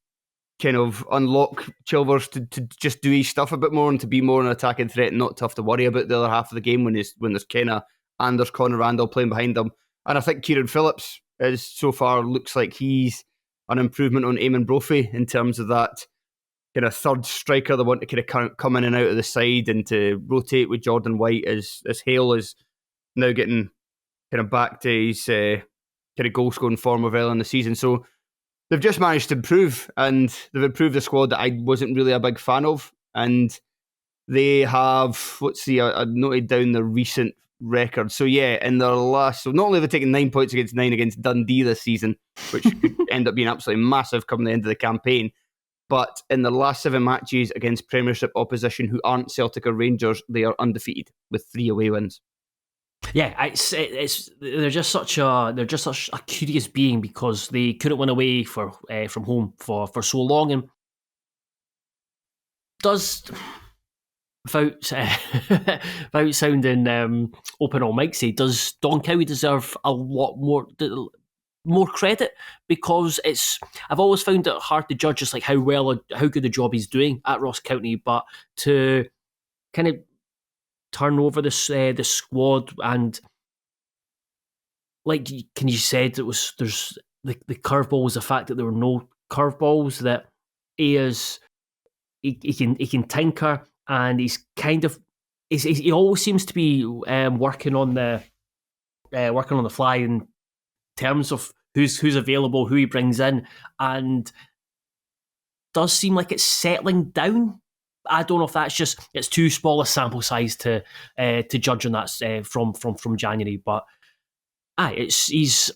kind of unlock Chilvers to just do his stuff a bit more and to be more an attacking threat and not tough to worry about the other half of the game when there's Kenna and there's Connor Randall playing behind them. And I think Kieran Phillips so far looks like he's an improvement on Eamon Brophy in terms of that kind of third striker. They want to kind of come in and out of the side and to rotate with Jordan White as Hale is now getting kind of back to his kind of goal scoring form of early in the season. So they've just managed to improve, and they've improved the squad that I wasn't really a big fan of. And they have, let's see, I noted down the recent record. So yeah, in their last, so not only have they taken 9 points against 9 against Dundee this season, which could end up being absolutely massive come the end of the campaign, but in the last 7 matches against Premiership opposition who aren't Celtic or Rangers, they are undefeated with 3 away wins. Yeah, it's they're just such a curious being because they couldn't win away from home for so long, and does without sounding open on mic say, does Don Cowie deserve a lot more credit? Because I've always found it hard to judge just like how good the job he's doing at Ross County, but to kind of turn over the squad, and like can you said there's the curveballs, the fact that there were no curveballs, that he can tinker, and he's kind of he always seems to be working on the fly in terms of who's available, who he brings in, and does seem like it's settling down. I don't know if that's just it's too small a sample size to judge on that from January, but he's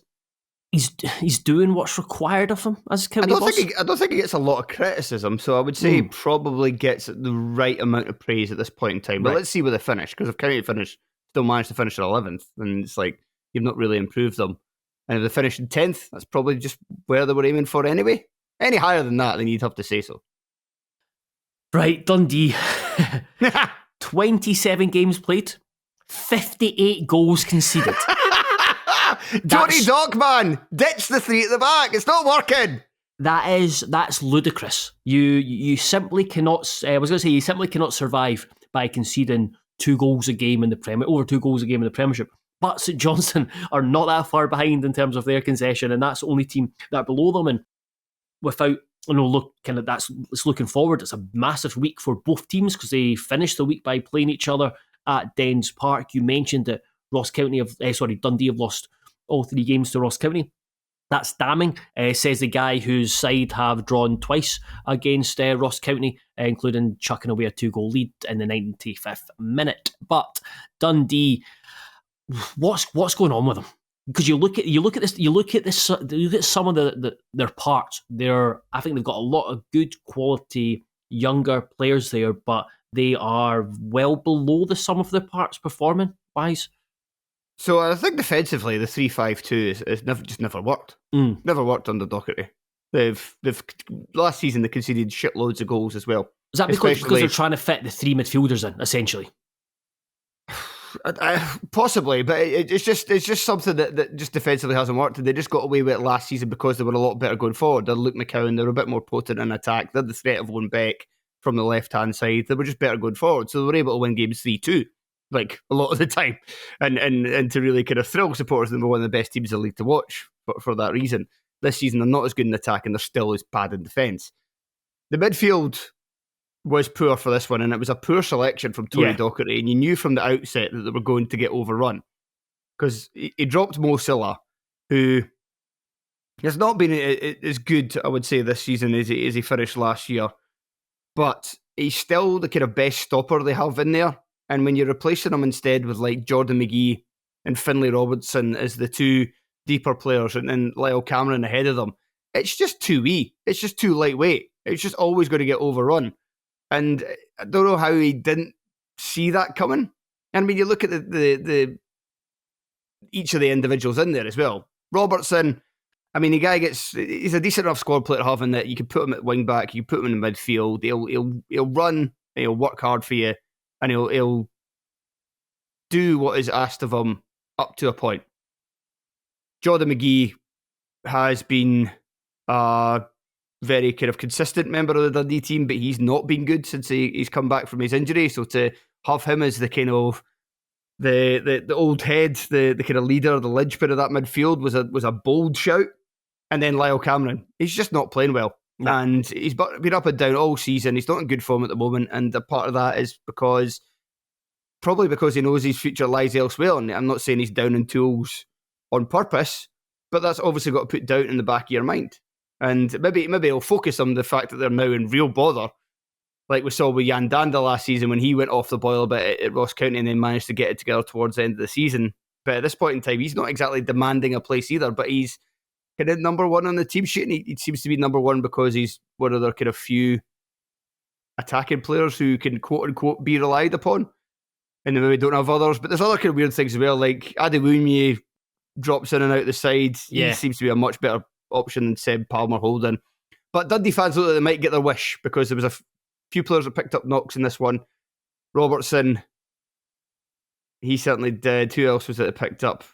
doing what's required of him as County boss. I don't think he gets a lot of criticism, so I would say he probably gets the right amount of praise at this point in time. But let's see where they finish, because if County still managed to finish at 11th, then it's like you've not really improved them. And if they finish in 10th, that's probably just where they were aiming for anyway. Any higher than that, then you'd have to say so. Right, Dundee. 27 games played, 58 goals conceded. Johnny Dockman, ditch the 3 at the back. It's not working. That's ludicrous. You simply cannot. I was going to say you simply cannot survive by conceding 2 goals a game in the over 2 goals a game in the Premiership. But St Johnstone are not that far behind in terms of their concession, and that's the only team that are below them. And without, it's looking forward. It's a massive week for both teams because they finished the week by playing each other at Dens Park. You mentioned that Dundee have lost all 3 games to Ross County. That's damning, says the guy whose side have drawn twice against Ross County, including chucking away a 2-goal lead in the 95th minute. But Dundee, what's going on with them? Because you look at some of their parts. I think they've got a lot of good quality younger players there, but they are well below the sum of their parts performing wise. So I think defensively, the 3-5-2 is never worked. Never worked under Docherty. They've last season they conceded shitloads of goals as well. Is that because they're trying to fit the 3 midfielders in, essentially? Possibly, but it's just something that just defensively hasn't worked. And they just got away with it last season because they were a lot better going forward. They're Luke McCowan, they were a bit more potent in attack. They had the threat of Owen Beck from the left-hand side. They were just better going forward. So they were able to win games 3-2. Like a lot of the time, and to really kind of thrill supporters, they were one of the best teams in the league to watch for that reason. This season, they're not as good in attack, and they're still as bad in defence. The midfield was poor for this one, and it was a poor selection from Tony Docherty, and you knew from the outset that they were going to get overrun because he dropped Mo Silla, who has not been as good, I would say, this season as he finished last year, but he's still the kind of best stopper they have in there. And when you're replacing him instead with like Jordan McGee and Finlay Robinson as the 2 deeper players and Lyle Cameron ahead of them, it's just too wee. It's just too lightweight. It's just always going to get overrun. And I don't know how he didn't see that coming. And I mean, you look at the each of the individuals in there as well. Robertson, I mean, he's a decent enough squad player having that you can put him at wing back, you can put him in the midfield. He'll run, and he'll work hard for you. And he'll do what is asked of him up to a point. Jordan McGee has been a very kind of consistent member of the Dundee team, but he's not been good since he's come back from his injury. So to have him as the kind of the old head, the kind of leader, the linchpin of that midfield was a bold shout. And then Lyle Cameron, he's just not playing well. No. And he's been up and down all season. He's not in good form at the moment, and a part of that is probably because he knows his future lies elsewhere. And I'm not saying he's down in tools on purpose, but that's obviously got to put doubt in the back of your mind. And maybe he'll focus on the fact that they're now in real bother, like we saw with Jan Danda last season when he went off the boil a bit at Ross County and then managed to get it together towards the end of the season. But at this point in time, he's not exactly demanding a place either, but he's kind of number one on the team sheet, and he seems to be number one because he's one of their kind of few attacking players who can quote-unquote be relied upon. And then maybe don't have others. But there's other kind of weird things as well, like Adewumie drops in and out the side. He seems to be a much better option than Seb Palmer-Houlden. But Dundee fans look like they might get their wish, because there was a few players that picked up knocks in this one. Robertson, he certainly did. Who else was it that picked up?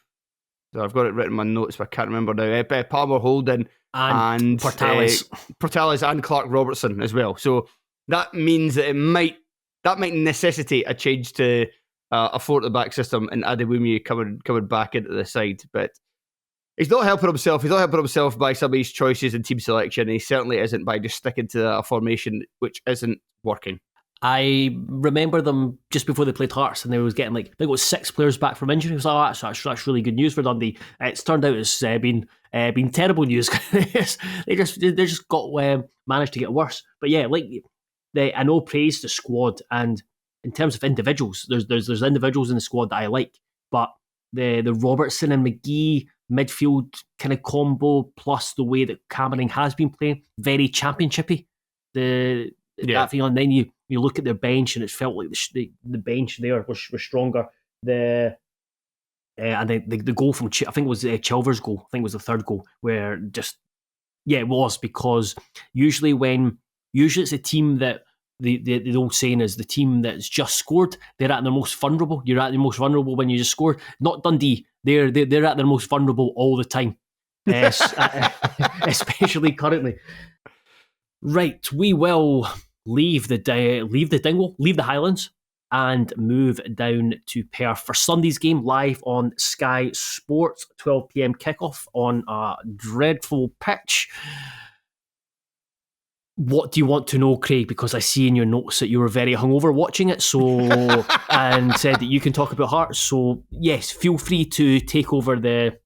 So I've got it written in my notes, but I can't remember now. Palmer-Houlden and Portales and Clark Robertson as well. So that means that that might necessitate a change to a four at the back system and Adewumie coming back into the side. But he's not helping himself. He's not helping himself by some of his choices in team selection. And he certainly isn't by just sticking to a formation which isn't working. I remember them just before they played Hearts, and they was getting like, they got 6 players back from injury. I was like, oh, that's really good news for Dundee. It's turned out it's been terrible news. they just got managed to get worse. But yeah, like I know praise the squad, and in terms of individuals, there's individuals in the squad that I like, but the Robertson and McGee midfield kind of combo, plus the way that Cameron has been playing, very championshipy. That feeling. Then you look at their bench, and it felt like the bench there was stronger. And the goal from I think it was Chilver's goal. I think it was the third goal, where it was, because usually it's a team that the old saying is the team that's just scored, they're at their most vulnerable. You're at your most vulnerable when you just scored. Not Dundee. They're at their most vulnerable all the time, especially currently. Right, we will leave the Highlands and move down to Perth for Sunday's game, live on Sky Sports, 12 p.m. kickoff on a dreadful pitch. What do you want to know, Craig? Because I see in your notes that you were very hungover watching it, and said that you can talk about Hearts. So yes, feel free to take over the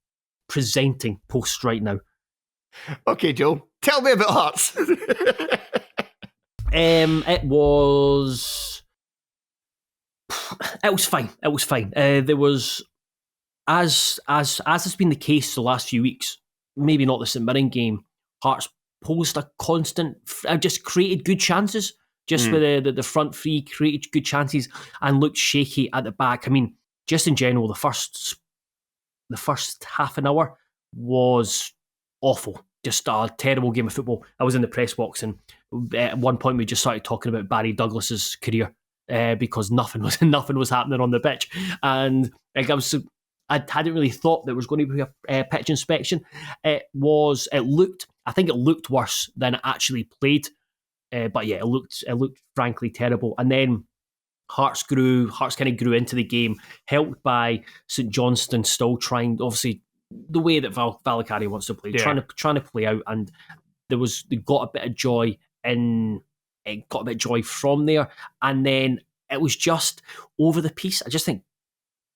presenting post right now. Okay, Joe, tell me about Hearts. It was fine. It was fine. There was, as has been the case the last few weeks, maybe not the St Mirren game, Hearts posed a constant, just created good chances, just with the front three, created good chances and looked shaky at the back. I mean, just in general, the first half an hour was awful. Just a terrible game of football. I was in the press box, and at one point we just started talking about Barry Douglas's career because nothing was happening on the pitch, and like I hadn't really thought there was going to be a pitch inspection. I think it looked worse than it actually played, but yeah, it looked frankly terrible. And then Hearts kind of grew into the game, helped by St Johnstone still trying, obviously, the way that Valakari wants to play, trying to play out, and they got a bit of joy from there, and then it was just over the piece. I just think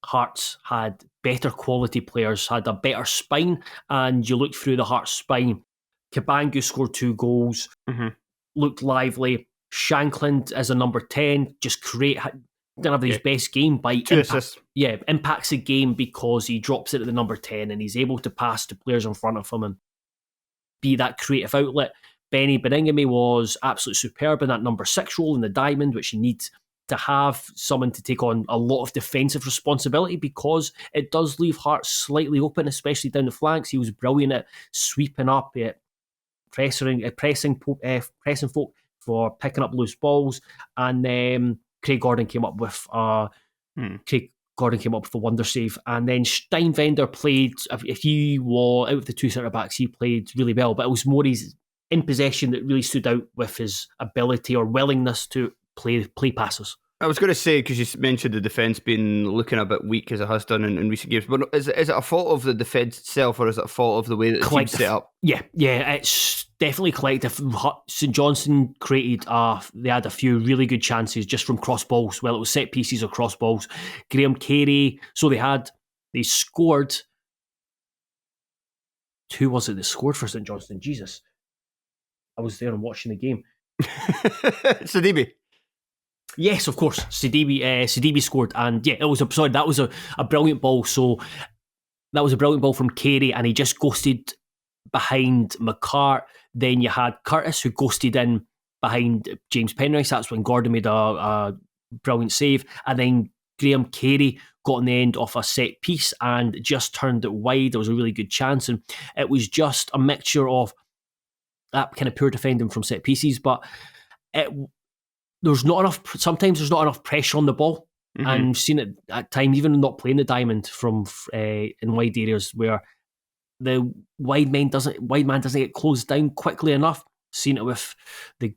Hearts had better quality players, had a better spine, and you looked through the Hearts spine. Kabangu scored 2 goals, looked lively. Shankland as a number 10, just great. Didn't have his best game by impacts the game because he drops it at the number 10 and he's able to pass to players in front of him and be that creative outlet. Benny Beningame was absolutely superb in that number 6 role in the diamond, which you need to have someone to take on a lot of defensive responsibility, because it does leave Hearts slightly open, especially down the flanks. He was brilliant at sweeping up, pressing folk for picking up loose balls, and Craig Gordon came up with a wonder save, and then Steinvender played. If he was out of the 2 centre backs, he played really well, but it was more his in possession that really stood out with his ability or willingness to play passes. I was going to say, because you mentioned the defence being looking a bit weak as it has done in recent games, but is it a fault of the defence itself, or is it a fault of the way that the team's set up? Yeah, it's definitely collective. St Johnstone they had a few really good chances just from cross balls. Well, it was set pieces or cross balls. Graham Carey, so they scored. Who was it that scored for St Johnstone? Jesus. I was there and watching the game. Sidibe. Yes, of course. Sidibe scored, and yeah, that was a brilliant ball. So that was a brilliant ball from Carey, and he just ghosted behind McCart. Then you had Curtis, who ghosted in behind James Penrice. That's when Gordon made a brilliant save, and then Graham Carey got on the end of a set piece and just turned it wide. There was a really good chance, and it was just a mixture of that kind of poor defending from set pieces, but sometimes there's not enough pressure on the ball. Mm-hmm. And we've seen it at times, even not playing the diamond from in wide areas, where the wide man doesn't get closed down quickly enough. Seen it with the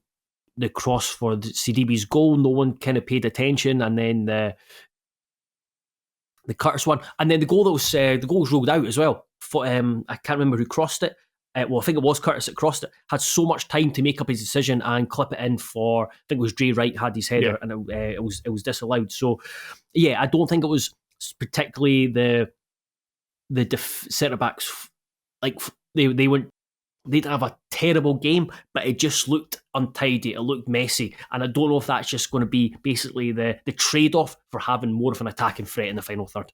cross for the CDB's goal. No one kind of paid attention, and then the Curtis one, and then the goal was rolled out as well. I can't remember who crossed it. I think it was Curtis that crossed it. Had so much time to make up his decision and clip it in for. I think it was Dre Wright had his header, and it was disallowed. So, yeah, I don't think it was particularly the centre backs. Like they didn't have a terrible game, but it just looked untidy. It looked messy, and I don't know if that's just going to be basically the trade off for having more of an attacking threat in the final third.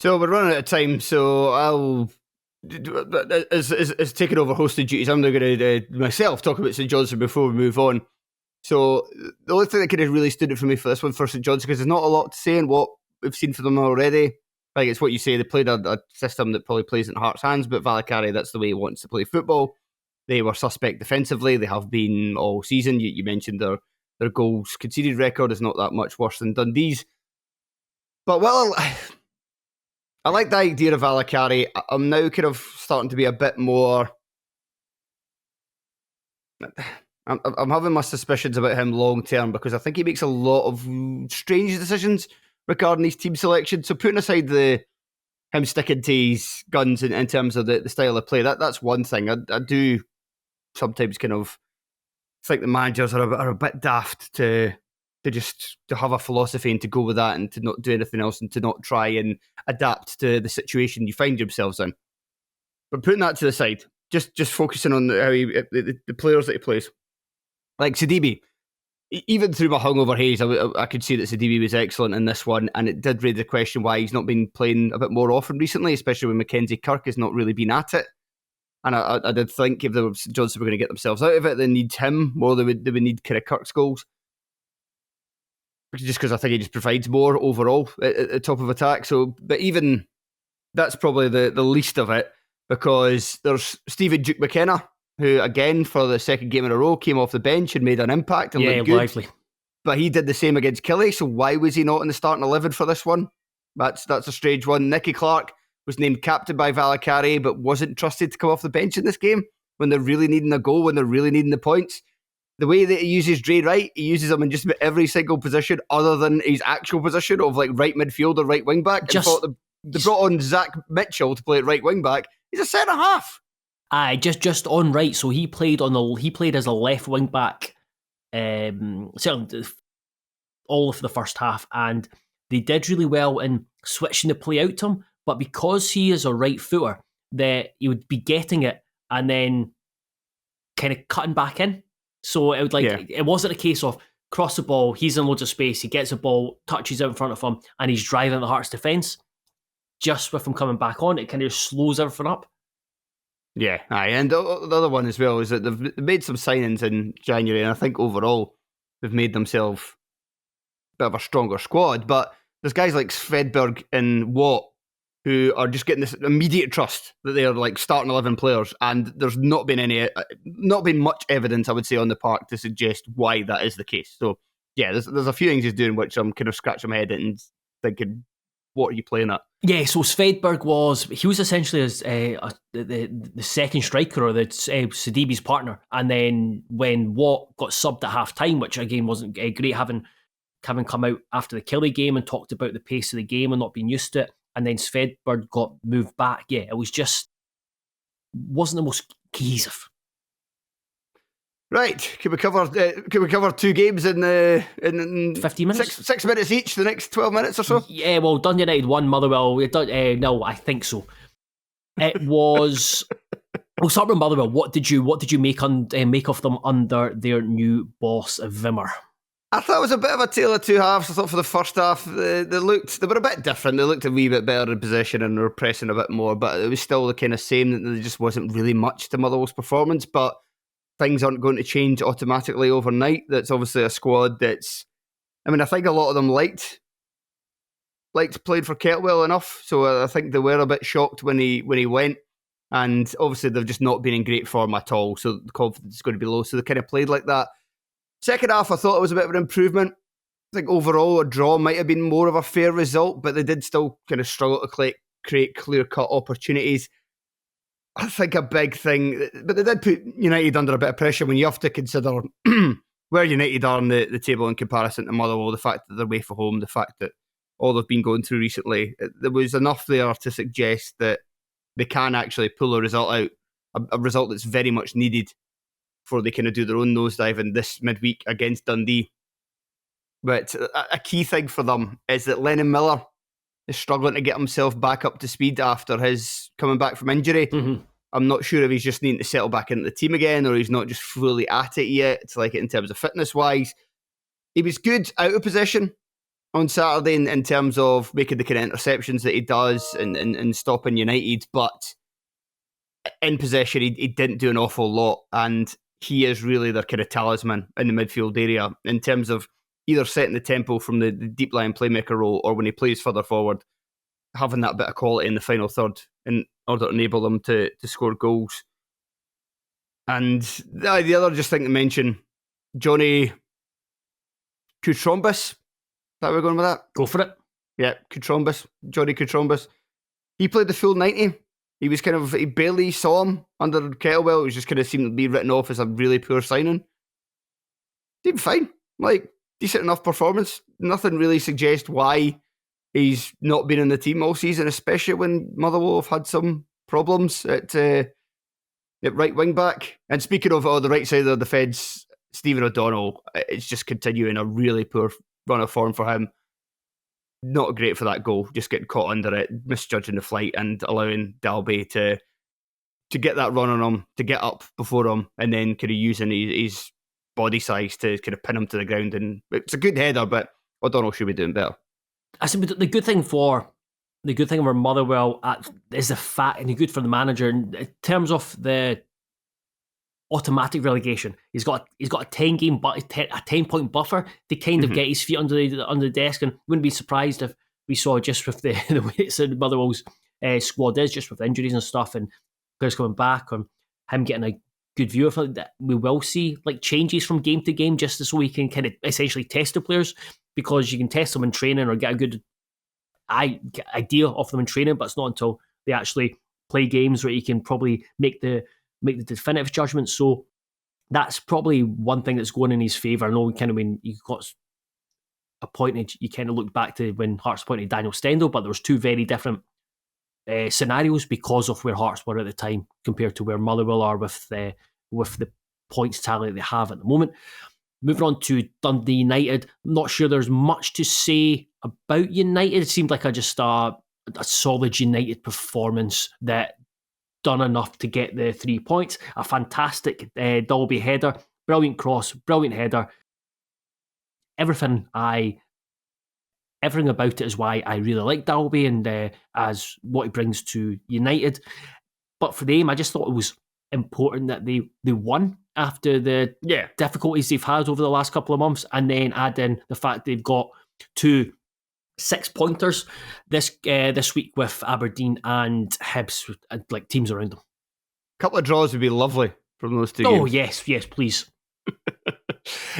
So we're running out of time. So I'll. As taking over hosting duties, I'm now going to myself talk about St Johnstone before we move on. So the only thing that could have really stood out for me for this one for St Johnstone, because there's not a lot to say in what we've seen from them already. I think it's what you say. They played a system that probably plays in Hearts' hands, but Valakari, that's the way he wants to play football. They were suspect defensively. They have been all season. You mentioned their goals conceded record is not that much worse than Dundee's. But I like the idea of Valakari. I'm now kind of starting to be a bit more. I'm having my suspicions about him long term, because I think he makes a lot of strange decisions regarding his team selection. So putting aside him sticking to his guns in terms of the style of play, that's one thing. I do sometimes kind of think the managers are a bit daft to have a philosophy and to go with that and to not do anything else and to not try and adapt to the situation you find yourselves in. But putting that to the side, just focusing on the players that he plays. Like Sidibe, even through my hungover haze, I could see that Sidibe was excellent in this one, and it did raise the question why he's not been playing a bit more often recently, especially when Mackenzie Kirk has not really been at it. And I did think if Johnstone were going to get themselves out of it, they need him more than they would need kind of Kirk's goals. Just because I think he just provides more overall at the top of attack. So, but even that's probably the least of it, because there's Stephen Duke McKenna, who again for the second game in a row came off the bench and made an impact and looked good. Lively. But he did the same against Killie, so why was he not in the starting 11 for this one? That's a strange one. Nicky Clark was named captain by Valakari, but wasn't trusted to come off the bench in this game when they're really needing a goal, when they're really needing the points. The way that he uses Dre Wright, he uses him in just about every single position other than his actual position of like right midfield or right wing back. They brought on Zach Mitchell to play at right wing back. He's a centre half. Aye, just on right. So he played as a left wing back, certainly all of the first half, and they did really well in switching the play out to him. But because he is a right footer, that he would be getting it and then kind of cutting back in. So it would it wasn't a case of cross the ball, he's in loads of space, he gets a ball, touches out in front of him, and he's driving the Hearts defence. Just with him coming back on, it kind of slows everything up. Yeah, aye. And the other one as well is that they've made some signings in January, and I think overall they've made themselves a bit of a stronger squad. But there's guys like Svedberg and Watt who are just getting this immediate trust that they are like starting 11 players, and there's not been much evidence, I would say, on the park to suggest why that is the case. So yeah, there's a few things he's doing which I'm kind of scratching my head at and thinking, what are you playing at? Yeah, so Svedberg was essentially as the second striker, or the Sidibe's partner, and then when Watt got subbed at half time, which again wasn't great, having having come out after the Killie game and talked about the pace of the game and not being used to it, and then Svedberg got moved back. Yeah, it was just wasn't the most cohesive. Right, can we cover 2 games in 15 minutes? 6 minutes each, the next 12 minutes or so? Yeah, well, Dundee United won, Motherwell. No, I think so. It was. We'll start with Motherwell. What did you make of them under their new boss, Wimmer? I thought it was a bit of a tale of two halves. I thought for the first half, they were a bit different. They looked a wee bit better in possession and they were pressing a bit more, but it was still the kind of same, that there just wasn't really much to Motherwell's performance. But things aren't going to change automatically overnight. That's obviously a squad that's, I mean, I think a lot of them liked played for Kettlewell enough, so I think they were a bit shocked when he went. And obviously they've just not been in great form at all, so the confidence is going to be low. So they kind of played like that. Second half, I thought it was a bit of an improvement. I think overall a draw might have been more of a fair result, but they did still kind of struggle to create clear-cut opportunities. I think a big thing, but they did put United under a bit of pressure when you have to consider where United are on the table in comparison to Motherwell, the fact that they're away from home, the fact that all they've been going through recently. There was enough there to suggest that they can actually pull a result out, a result that's very much needed before they kind of do their own nosedive in this midweek against Dundee. But a key thing for them is that Lennon Miller is struggling to get himself back up to speed after his coming back from injury. Mm-hmm. I'm not sure if he's just needing to settle back into the team again or he's not just fully at it yet. It's like in terms of fitness-wise. He was good out of possession on Saturday in terms of making the kind of interceptions that he does and stopping United, but in possession he didn't do an awful lot, and he is really their kind of talisman in the midfield area in terms of either setting the tempo from the deep line playmaker role or when he plays further forward, having that bit of quality in the final third in order to enable them to score goals. And the other just thing to mention, Johnny Kutrombis. That we're going with that? Go for it. Yeah, Johnny Kutrombis. He played the full 90. He barely saw him under Kettlewell. It was just kind of seemed to be written off as a really poor signing. Did fine. Like, decent enough performance. Nothing really suggests why he's not been in the team all season, especially when Motherwell have had some problems at right wing back. And speaking of the right side of the fence, Stephen O'Donnell, it's just continuing a really poor run of form for him. Not great for that goal, just getting caught under it, misjudging the flight and allowing Dalby to get that run on him, to get up before him, and then kind of using his body size to kind of pin him to the ground. And it's a good header, but O'Donnell should be doing better. I said the good thing for Motherwell is the fact, and the good for the manager in terms of the automatic relegation. He's got a 10-point buffer to kind of get his feet under the desk, and wouldn't be surprised if we saw, just with the way it's in Motherwell's squad is, just with injuries and stuff and players coming back, and him getting a good view of it, that we will see like changes from game to game, just so we can kind of essentially test the players, because you can test them in training or get a good idea of them in training, but it's not until they actually play games where you can probably make the definitive judgment. So that's probably one thing that's going in his favour. I know kind of when you got appointed, you kind of look back to when Hearts appointed Daniel Stendel, but there was two very different scenarios because of where Hearts were at the time compared to where Motherwell are with the points tally they have at the moment. Moving on to Dundee United, I'm not sure there's much to say about United. It seemed like a solid United performance that done enough to get the 3 points. A fantastic Dalby header, brilliant cross, brilliant header. Everything about it is why I really like Dalby and as what he brings to United. But for them, I just thought it was important that they won after the difficulties they've had over the last couple of months, and then add in the fact they've got 2 6-pointers this week with Aberdeen and Hibs, like teams around them. A couple of draws would be lovely from those two games. Oh yes, please.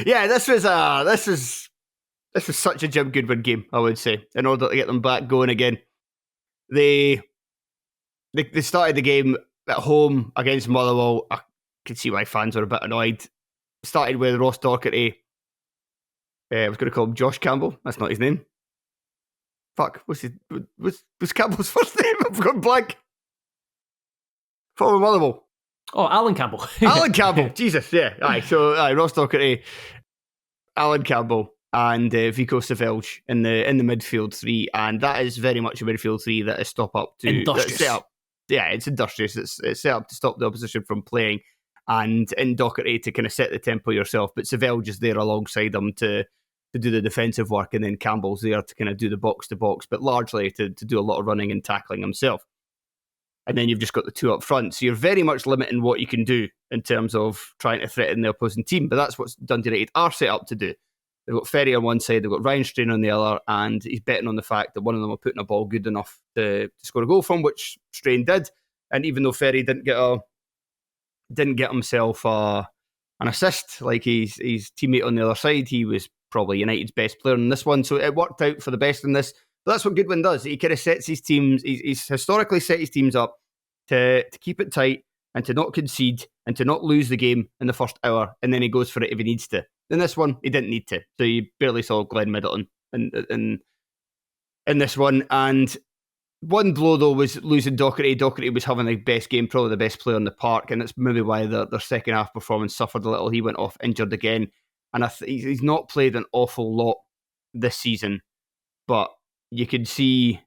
Yeah, this was such a Jim Goodwin game, I would say, in order to get them back going again. They started the game at home against Motherwell. I could see why fans were a bit annoyed. Started with Ross Docherty I was going to call him Josh Campbell. That's not his name. Fuck, was Campbell's first name? I've gone blank. Former Motherwell. Oh, Alan Campbell. Alan Campbell. Jesus, yeah. So Ross Docherty, Alan Campbell, and Vico Savelj in the midfield three, and that is very much a midfield three that is industrious. It's industrious. It's set up to stop the opposition from playing, and in Docherty to kind of set the tempo yourself. But Savelj is there alongside them to do the defensive work, and then Campbell's there to kind of do the box to box, but largely to do a lot of running and tackling himself. And then you've just got the two up front. So you're very much limiting what you can do in terms of trying to threaten the opposing team. But that's what Dundee United are set up to do. They've got Ferry on one side, they've got Ryan Strain on the other, and he's betting on the fact that one of them will put in a ball good enough to score a goal from, which Strain did. And even though Ferry didn't get himself an assist like his teammate on the other side, he was probably United's best player in this one. So it worked out for the best in this. But that's what Goodwin does. He kind of sets his teams, he's historically set his teams up to keep it tight and to not concede and to not lose the game in the first hour, and then he goes for it if he needs to. In this one, he didn't need to. So you barely saw Glenn Middleton in this one. And one blow, though, was losing Docherty. Docherty was having the best game, probably the best player in the park, and that's maybe why their second half performance suffered a little. He went off injured again, and he's not played an awful lot this season, but you could see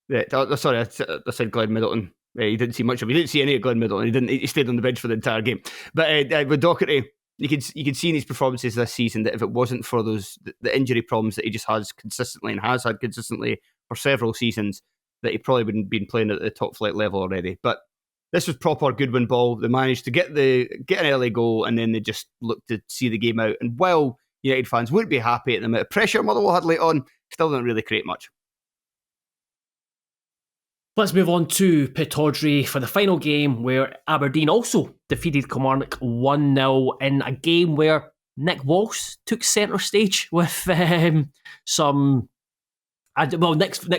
that. Sorry, I said Glenn Middleton. You didn't see much of him. You didn't see any of Glenn Middleton. He stayed on the bench for the entire game. But with Docherty, you could see in his performances this season that if it wasn't for the injury problems that he just has consistently and has had consistently for several seasons, that he probably wouldn't been playing at the top flight level already. But this was proper Goodwin ball. They managed to get an early goal, and then they just looked to see the game out. And while United fans wouldn't be happy at the amount of pressure Motherwell had late on, still didn't really create much. Let's move on to Pittodrie for the final game, where Aberdeen also defeated Kilmarnock 1-0 in a game where Nick Walsh took centre stage with Nick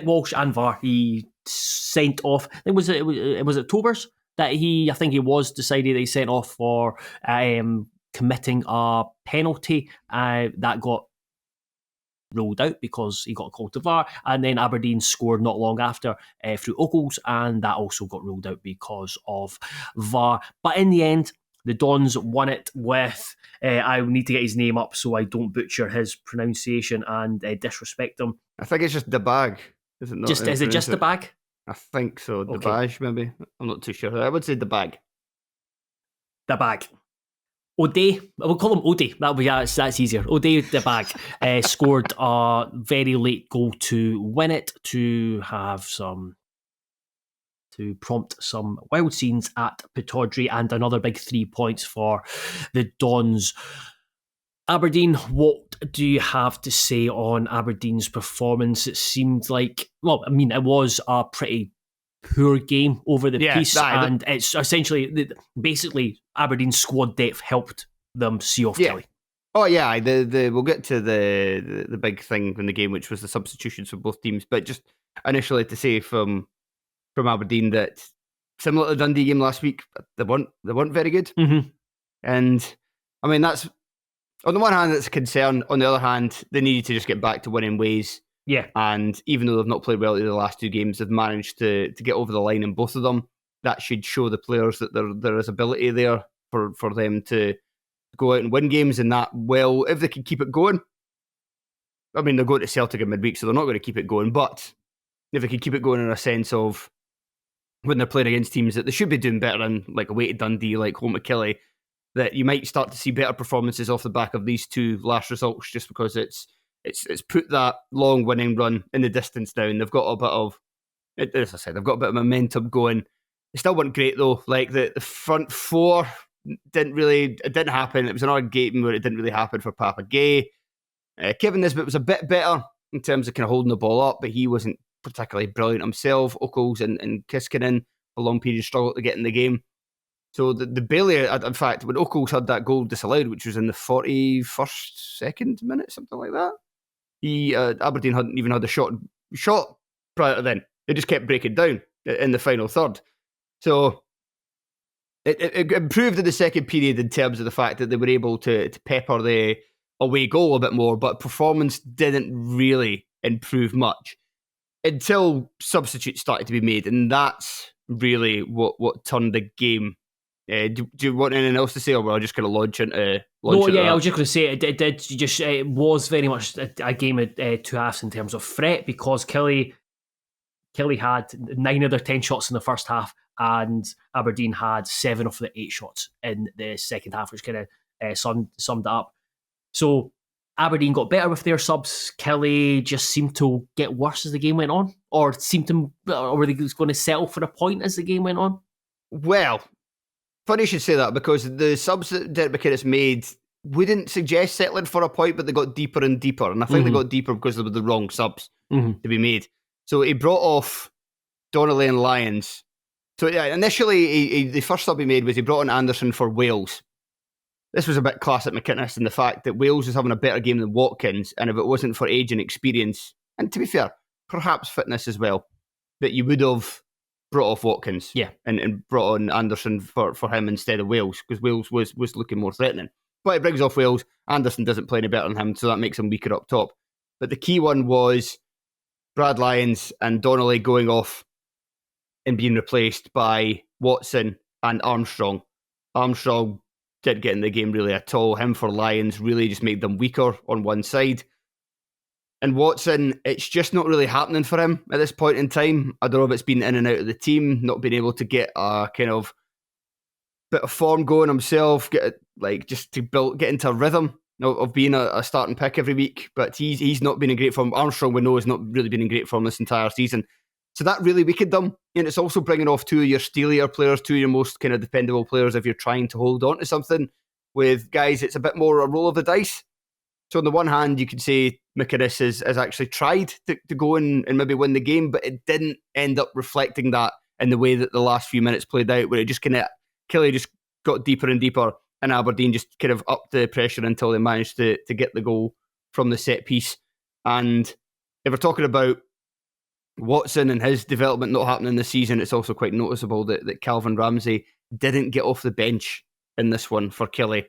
Walsh and VAR. He sent off. It was Tobers that I think he was decided he sent off for committing a penalty that got ruled out because he got a call to VAR, and then Aberdeen scored not long after through Ockles, and that also got ruled out because of VAR. But in the end, the Dons won it with, I need to get his name up so I don't butcher his pronunciation and disrespect him. I think it's just the bag. Is it not? Is it just the bag? I think so. The badge, maybe. I'm not too sure. I would say the bag. The bag. O'Day, we'll call him O'Day. That's easier. O'Day the bag scored a very late goal to win it, to prompt some wild scenes at Pittodrie, and another big 3 points for the Dons. Aberdeen, what do you have to say on Aberdeen's performance? It seemed like, it was a pretty poor game over the piece, and it's essentially, basically, Aberdeen's squad depth helped them see off Kelly. Oh yeah, we'll get to the big thing in the game, which was the substitutions for both teams. But just initially to say from Aberdeen that, similar to the Dundee game last week, they weren't very good. Mm-hmm. And I mean, that's, on the one hand, it's a concern. On the other hand, they needed to just get back to winning ways. Yeah. And even though they've not played well in the last two games, they've managed to get over the line in both of them. That should show the players that there is ability there for them to go out and win games. And that, well, if they can keep it going, I mean, they're going to Celtic in midweek, so they're not going to keep it going. But if they can keep it going in a sense of when they're playing against teams that they should be doing better in, like away to Dundee, like home to Killie, that you might start to see better performances off the back of these two last results, just because it's put that long winning run in the distance now, and they've got a bit of, as I said, they've got a bit of momentum going. It still weren't great though. Like the front four didn't happen. It was another game where it didn't really happen for Papa Gay. Kevin Nisbet was a bit better in terms of kind of holding the ball up, but he wasn't particularly brilliant himself. Ockles and Kiskinen for long periods struggled to get in the game. So the Bailey, in fact, when Ockles had that goal disallowed, which was in the 41st minute, something like that, Aberdeen hadn't even had a shot prior to then. They just kept breaking down in the final third. So it improved in the second period in terms of the fact that they were able to pepper the away goal a bit more, but performance didn't really improve much until substitutes started to be made, and that's really what turned the game. Do you want anything else to say, or will I just kind of launch into that? I was just going to say it was very much a game of two halves in terms of threat, because Kelly had 9 of their 10 shots in the first half, and Aberdeen had 7 of the 8 shots in the second half, which kind of summed it up. So Aberdeen got better with their subs. Kelly just seemed to get worse as the game went on, or were they going to settle for a point as the game went on? Well, funny you should say that, because the subs that Derek McInnes made wouldn't suggest settling for a point, but they got deeper and deeper, and I think they got deeper because they were the wrong subs to be made. So he brought off Donnelly and Lyons. So initially, the first sub he made was he brought in Anderson for Wales. This was a bit classic McInnes in the fact that Wales was having a better game than Watkins, and if it wasn't for age and experience, and to be fair, perhaps fitness as well, that you would have brought off Watkins and brought on Anderson for him instead of Wales, because Wales was looking more threatening. But he brings off Wales. Anderson doesn't play any better than him, so that makes him weaker up top. But the key one was Brad Lyons and Donnelly going off and being replaced by Watson and Armstrong. Armstrong didn't get in the game really at all. Him for Lyons really just made them weaker on one side. And Watson, it's just not really happening for him at this point in time. I don't know if it's been in and out of the team, not being able to get a kind of bit of form going himself, get into a rhythm of being a starting pick every week. But he's not been in great form. Armstrong, we know, has not really been in great form this entire season. So that really weakened them. And it's also bringing off 2 of your steelier players, 2 of your most kind of dependable players if you're trying to hold on to something. With guys, it's a bit more a roll of the dice. So on the one hand, you could say McInnes has actually tried to go and maybe win the game, but it didn't end up reflecting that in the way that the last few minutes played out, where it just kind of, Kelly just got deeper and deeper, and Aberdeen just kind of upped the pressure until they managed to get the goal from the set piece. And if we're talking about Watson and his development not happening this season, it's also quite noticeable that Calvin Ramsey didn't get off the bench in this one for Kelly.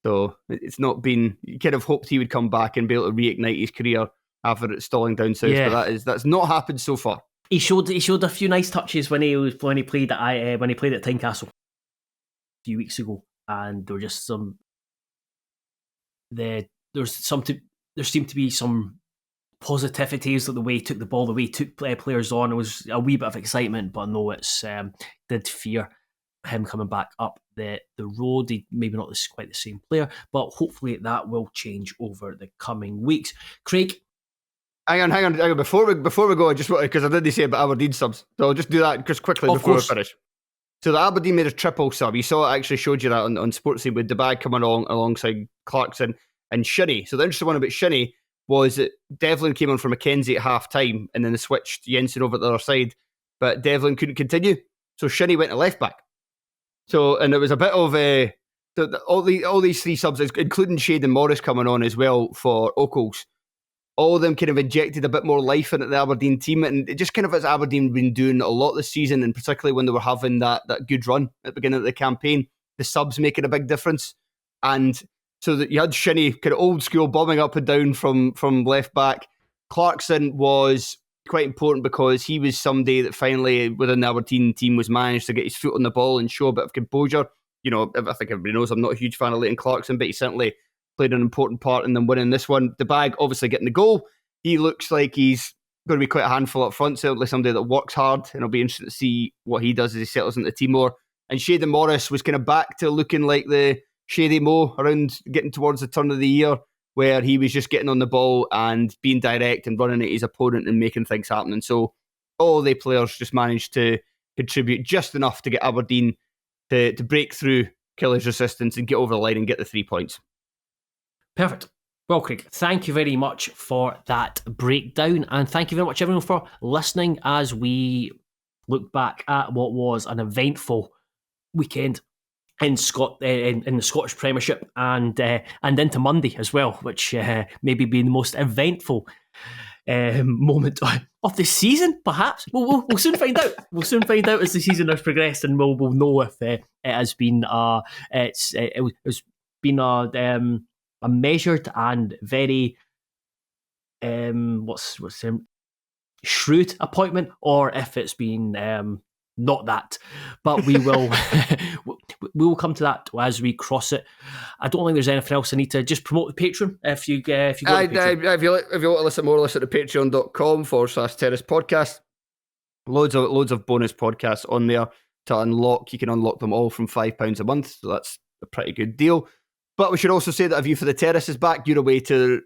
So it's not been, you kind of hoped he would come back and be able to reignite his career after it stalling down south, but that's not happened so far. He showed a few nice touches when he played at Tynecastle a few weeks ago, and there were just there seemed to be some positivities, like the way he took the ball, the way he took players on. It was a wee bit of excitement, but no, it's did fear him coming back up the road. He maybe not quite the same player, but hopefully that will change over the coming weeks. Craig, hang on. Before we go, I just want, because I didn't say about Aberdeen subs, so I'll just do that just quickly before we finish. So the Aberdeen made a triple sub. You saw, I actually showed you that on Sportsy, with Debag coming alongside Clarkson and Shinnie. So the interesting one about Shinnie was that Devlin came on for McKenzie at half time, and then they switched Jensen over to the other side, but Devlin couldn't continue, so Shinnie went to left back. So, and it was a bit of all these 3 subs, including Shade and Morris coming on as well for Oakles. All of them kind of injected a bit more life into the Aberdeen team, and it just kind of, as Aberdeen been doing a lot this season, and particularly when they were having that good run at the beginning of the campaign, the subs making a big difference. And so that you had Shinnie kind of old school bombing up and down from left back. Clarkson was quite important because he was somebody that finally within the Aberdeen team was managed to get his foot on the ball and show a bit of composure. You know, I think everybody knows I'm not a huge fan of Leighton Clarkson, but he certainly played an important part in them winning this one. The Bag obviously getting the goal. He looks like he's going to be quite a handful up front, certainly somebody that works hard, and it'll be interesting to see what he does as he settles into the team more. And Shady Morris was kind of back to looking like the Shady Mo around getting towards the turn of the year, where he was just getting on the ball and being direct and running at his opponent and making things happen. And so all the players just managed to contribute just enough to get Aberdeen to break through Kelly's resistance and get over the line and get the 3 points. Perfect. Well, Craig, thank you very much for that breakdown, and thank you very much everyone for listening as we look back at what was an eventful weekend in the Scottish Premiership, and into Monday as well, which maybe being the most eventful moment of the season, perhaps. We'll soon find out. We'll soon find out as the season has progressed, and we'll know if it has been a measured and very shrewd appointment, or if it's been not that. But we will we will come to that as we cross it. I don't think there's anything else I need to just promote the Patreon. If you go to Patreon. If you want to listen more, listen to patreon.com/Terrace Podcast. Loads of bonus podcasts on there to unlock. You can unlock them all from £5 a month, so that's a pretty good deal. But we should also say that A View for the Terrace is back. You're away to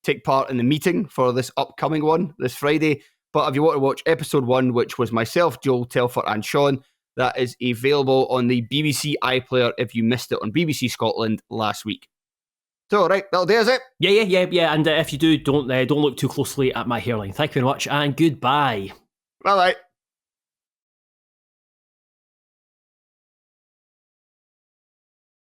take part in the meeting for this upcoming one this Friday. But if you want to watch episode 1, which was myself, Joel, Telford and Sean, that is available on the BBC iPlayer if you missed it on BBC Scotland last week. So, right, that'll do, is it? Yeah. And if you do, don't look too closely at my hairline. Thank you very much, and goodbye. Bye-bye.